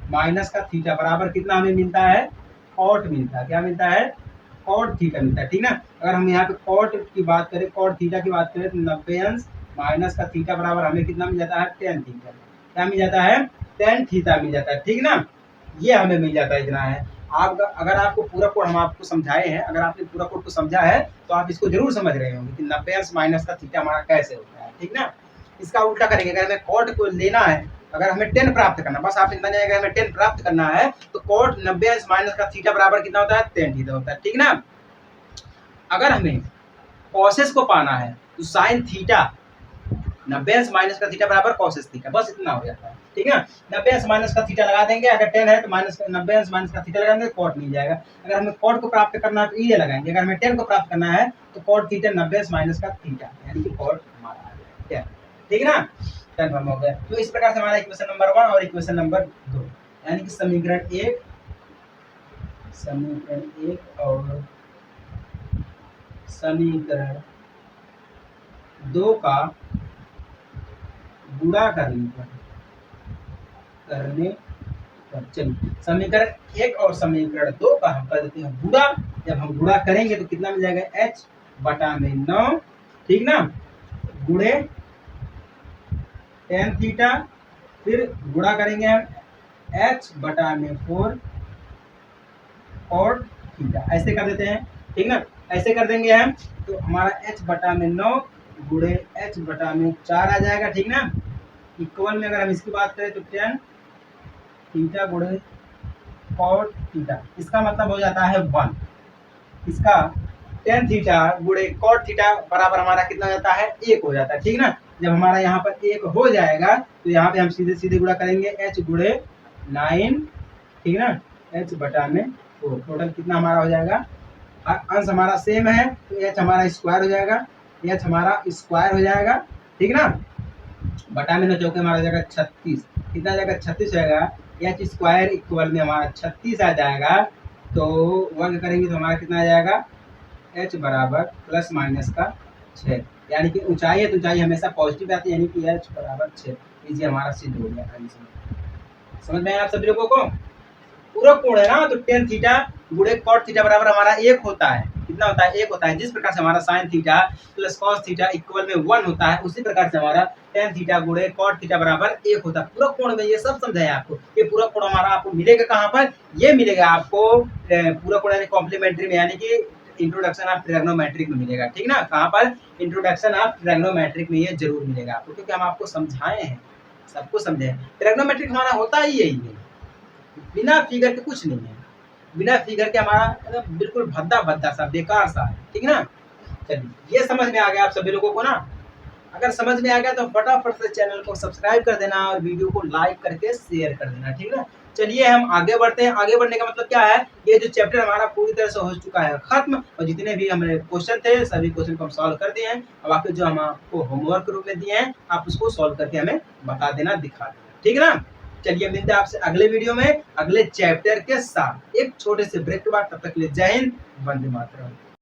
माइनस का थीटा बराबर कितना हमें मिलता है, कॉट मिलता है। क्या मिलता है, कॉट थीटा मिलता है, ठीक ना। अगर हम यहाँ पे कॉट की बात करें, कॉट थीटा की बात करें तो 90 अंश माइनस का थीटा बराबर हमें कितना मिल जाता है, 10 थीटा। क्या मिल जाता है, 10 थीटा मिल जाता है, ठीक ना। ये हमें मिल जाता है, इतना है। आप अगर आपको पूरा कोड हम आपको समझाए हैं, अगर आपने पूरा कोड को समझा है तो आप इसको जरूर समझ रहे होंगे कि 90 अंश माइनस का थीटा हमारा कैसे होता है, ठीक ना। इसका उल्टा करेंगे, अगर हमें कॉट को लेना है, अगर हमें 10 प्राप्त करना, बस आप इतना जानिए, अगर हमें 10 प्राप्त करना है तो कॉट 90 अंश माइनस का थीटा बराबर कितना होता है, 10 थीटा होता है, ठीक ना। अगर हमें कॉसेस को पाना है तो साइन थीटा 90 अंश माइनस का थीटा बराबर कॉसेस थीटा, बस इतना हो जाता है, ठीक है। 90 अंश माइनस का थीटा लगा देंगे, अगर 10 है तो माइनस 90 अंश माइनस का थीटा लगाएंगे, कॉट मिल जाएगा। अगर हमें कॉट को प्राप्त करना है तो ये लगाएंगे, अगर हमें 10 को प्राप्त करना है तो कॉट थीटा 90 अंश माइनस का थीटा, यानी कि कॉट हमारा आ जाएगा, ठीक है ना। कन्फर्म हो गया। तो इस प्रकार से हमारा इक्वेशन नंबर 1 और इक्वेशन नंबर 2, यानी कि समीकरण 1 और समीकरण 2 का गुणा करने पर चलिए समीकरण 1 और समीकरण 2 का हम कर देते हैं गुणा। जब हम गुणा करेंगे तो कितना मिल जाएगा, H बटा में 9, ठीक ना, गुणे tan थीटा, फिर गुणा करेंगे हम H बटा में 4 कॉट थीटा, ऐसे कर देते हैं, ठीक ना। ऐसे कर देंगे हम तो हमारा H बटा में 9 गुणे H बटा में 4 आ जाएगा, ठीक ना। इक्वल में अगर हम इसकी बात करें तो tan थीटा गुणे कॉट थीटा, इसका मतलब हो जाता है 1। इसका tan थीटा गुणे कॉट थीटा बराबर हमारा कितना हो जाता है, 1 हो जाता है, ठीक ना। जब हमारा यहाँ पर 1 हो जाएगा तो यहाँ पे हम सीधे सीधे गुणा करेंगे, H गुणे 9, ठीक ना, H बटा में 4, टोटल कितना हमारा हो जाएगा, अंश हमारा सेम है तो H हमारा स्क्वायर हो जाएगा, H हमारा स्क्वायर हो जाएगा, ठीक ना। बटा में 9 चौके हमारा हो जाएगा 36, कितना जाएगा, 36 जाएगा। H स्क्वायर इक्वल में हमारा 36 आ जाएगा, तो वर्ग करेंगे तो हमारा कितना आ जाएगा, H बराबर प्लस माइनस का 6, यानी कि ऊंचाई है तो ऊंचाई हमेशा पॉजिटिव आती है, यानी कि H बराबर 6। ये हमारा सिद्ध हो गया। समझ में आया आप सभी लोगों को। पूरा कोण है ना, तो tan थीटा गुणे कॉट थीटा बराबर हमारा 1 होता है, कितना होता है, 1 होता है। जिस प्रकार से हमारा sine theta plus cos theta equal में 1 होता है, उसी प्रकार से हमारा tan थीटा गुणे कॉट थीटा बराबर 1 होता है। पूरा कोण में ये सब समझाया आपको। ये पूरा कोण हमारा आपको मिलेगा कहाँ पर, ये मिलेगा आपको पूरा कोण यानी कॉम्प्लीमेंट्री में, यानी कि इंट्रोडक्शन ऑफ ट्रिग्नोमेट्रिक में मिलेगा, ठीक ना। कहाँ पर, इंट्रोडक्शन ऑफ ट्रिग्नोमेट्रिक में ये जरूर मिलेगा आपको, क्योंकि हम आपको समझाए हैं, सबको समझे। ट्रिग्नोमेट्रिक हमारा होता ही यही है, बिना फिगर के कुछ नहीं है, बिना फिगर के हमारा मतलब बिल्कुल भद्दा भद्दा सा बेकार सा है, ठीक ना। चलिए ये समझ में आ गया आप सभी लोगों को ना। अगर समझ में आ गया तो फटाफट से चैनल को सब्सक्राइब कर देना और वीडियो को लाइक करके शेयर कर देना, ठीक ना। चलिए हम आगे बढ़ते हैं। आगे बढ़ने का मतलब क्या है, ये जो चैप्टर हमारा पूरी तरह से हो चुका है खत्म, और जितने भी हमारे क्वेश्चन थे सभी क्वेश्चन को हम सॉल्व कर दिए हैं। अब आपके जो हम आपको होमवर्क रूप में दिए हैं आप उसको सॉल्व करके हमें बता देना, दिखा देना, ठीक है ना। चलिए मिलते हैं आपसे अगले वीडियो में अगले चैप्टर के साथ एक छोटे से ब्रेक के बाद। तब तक के लिए जय हिंद, वंदे मातरम।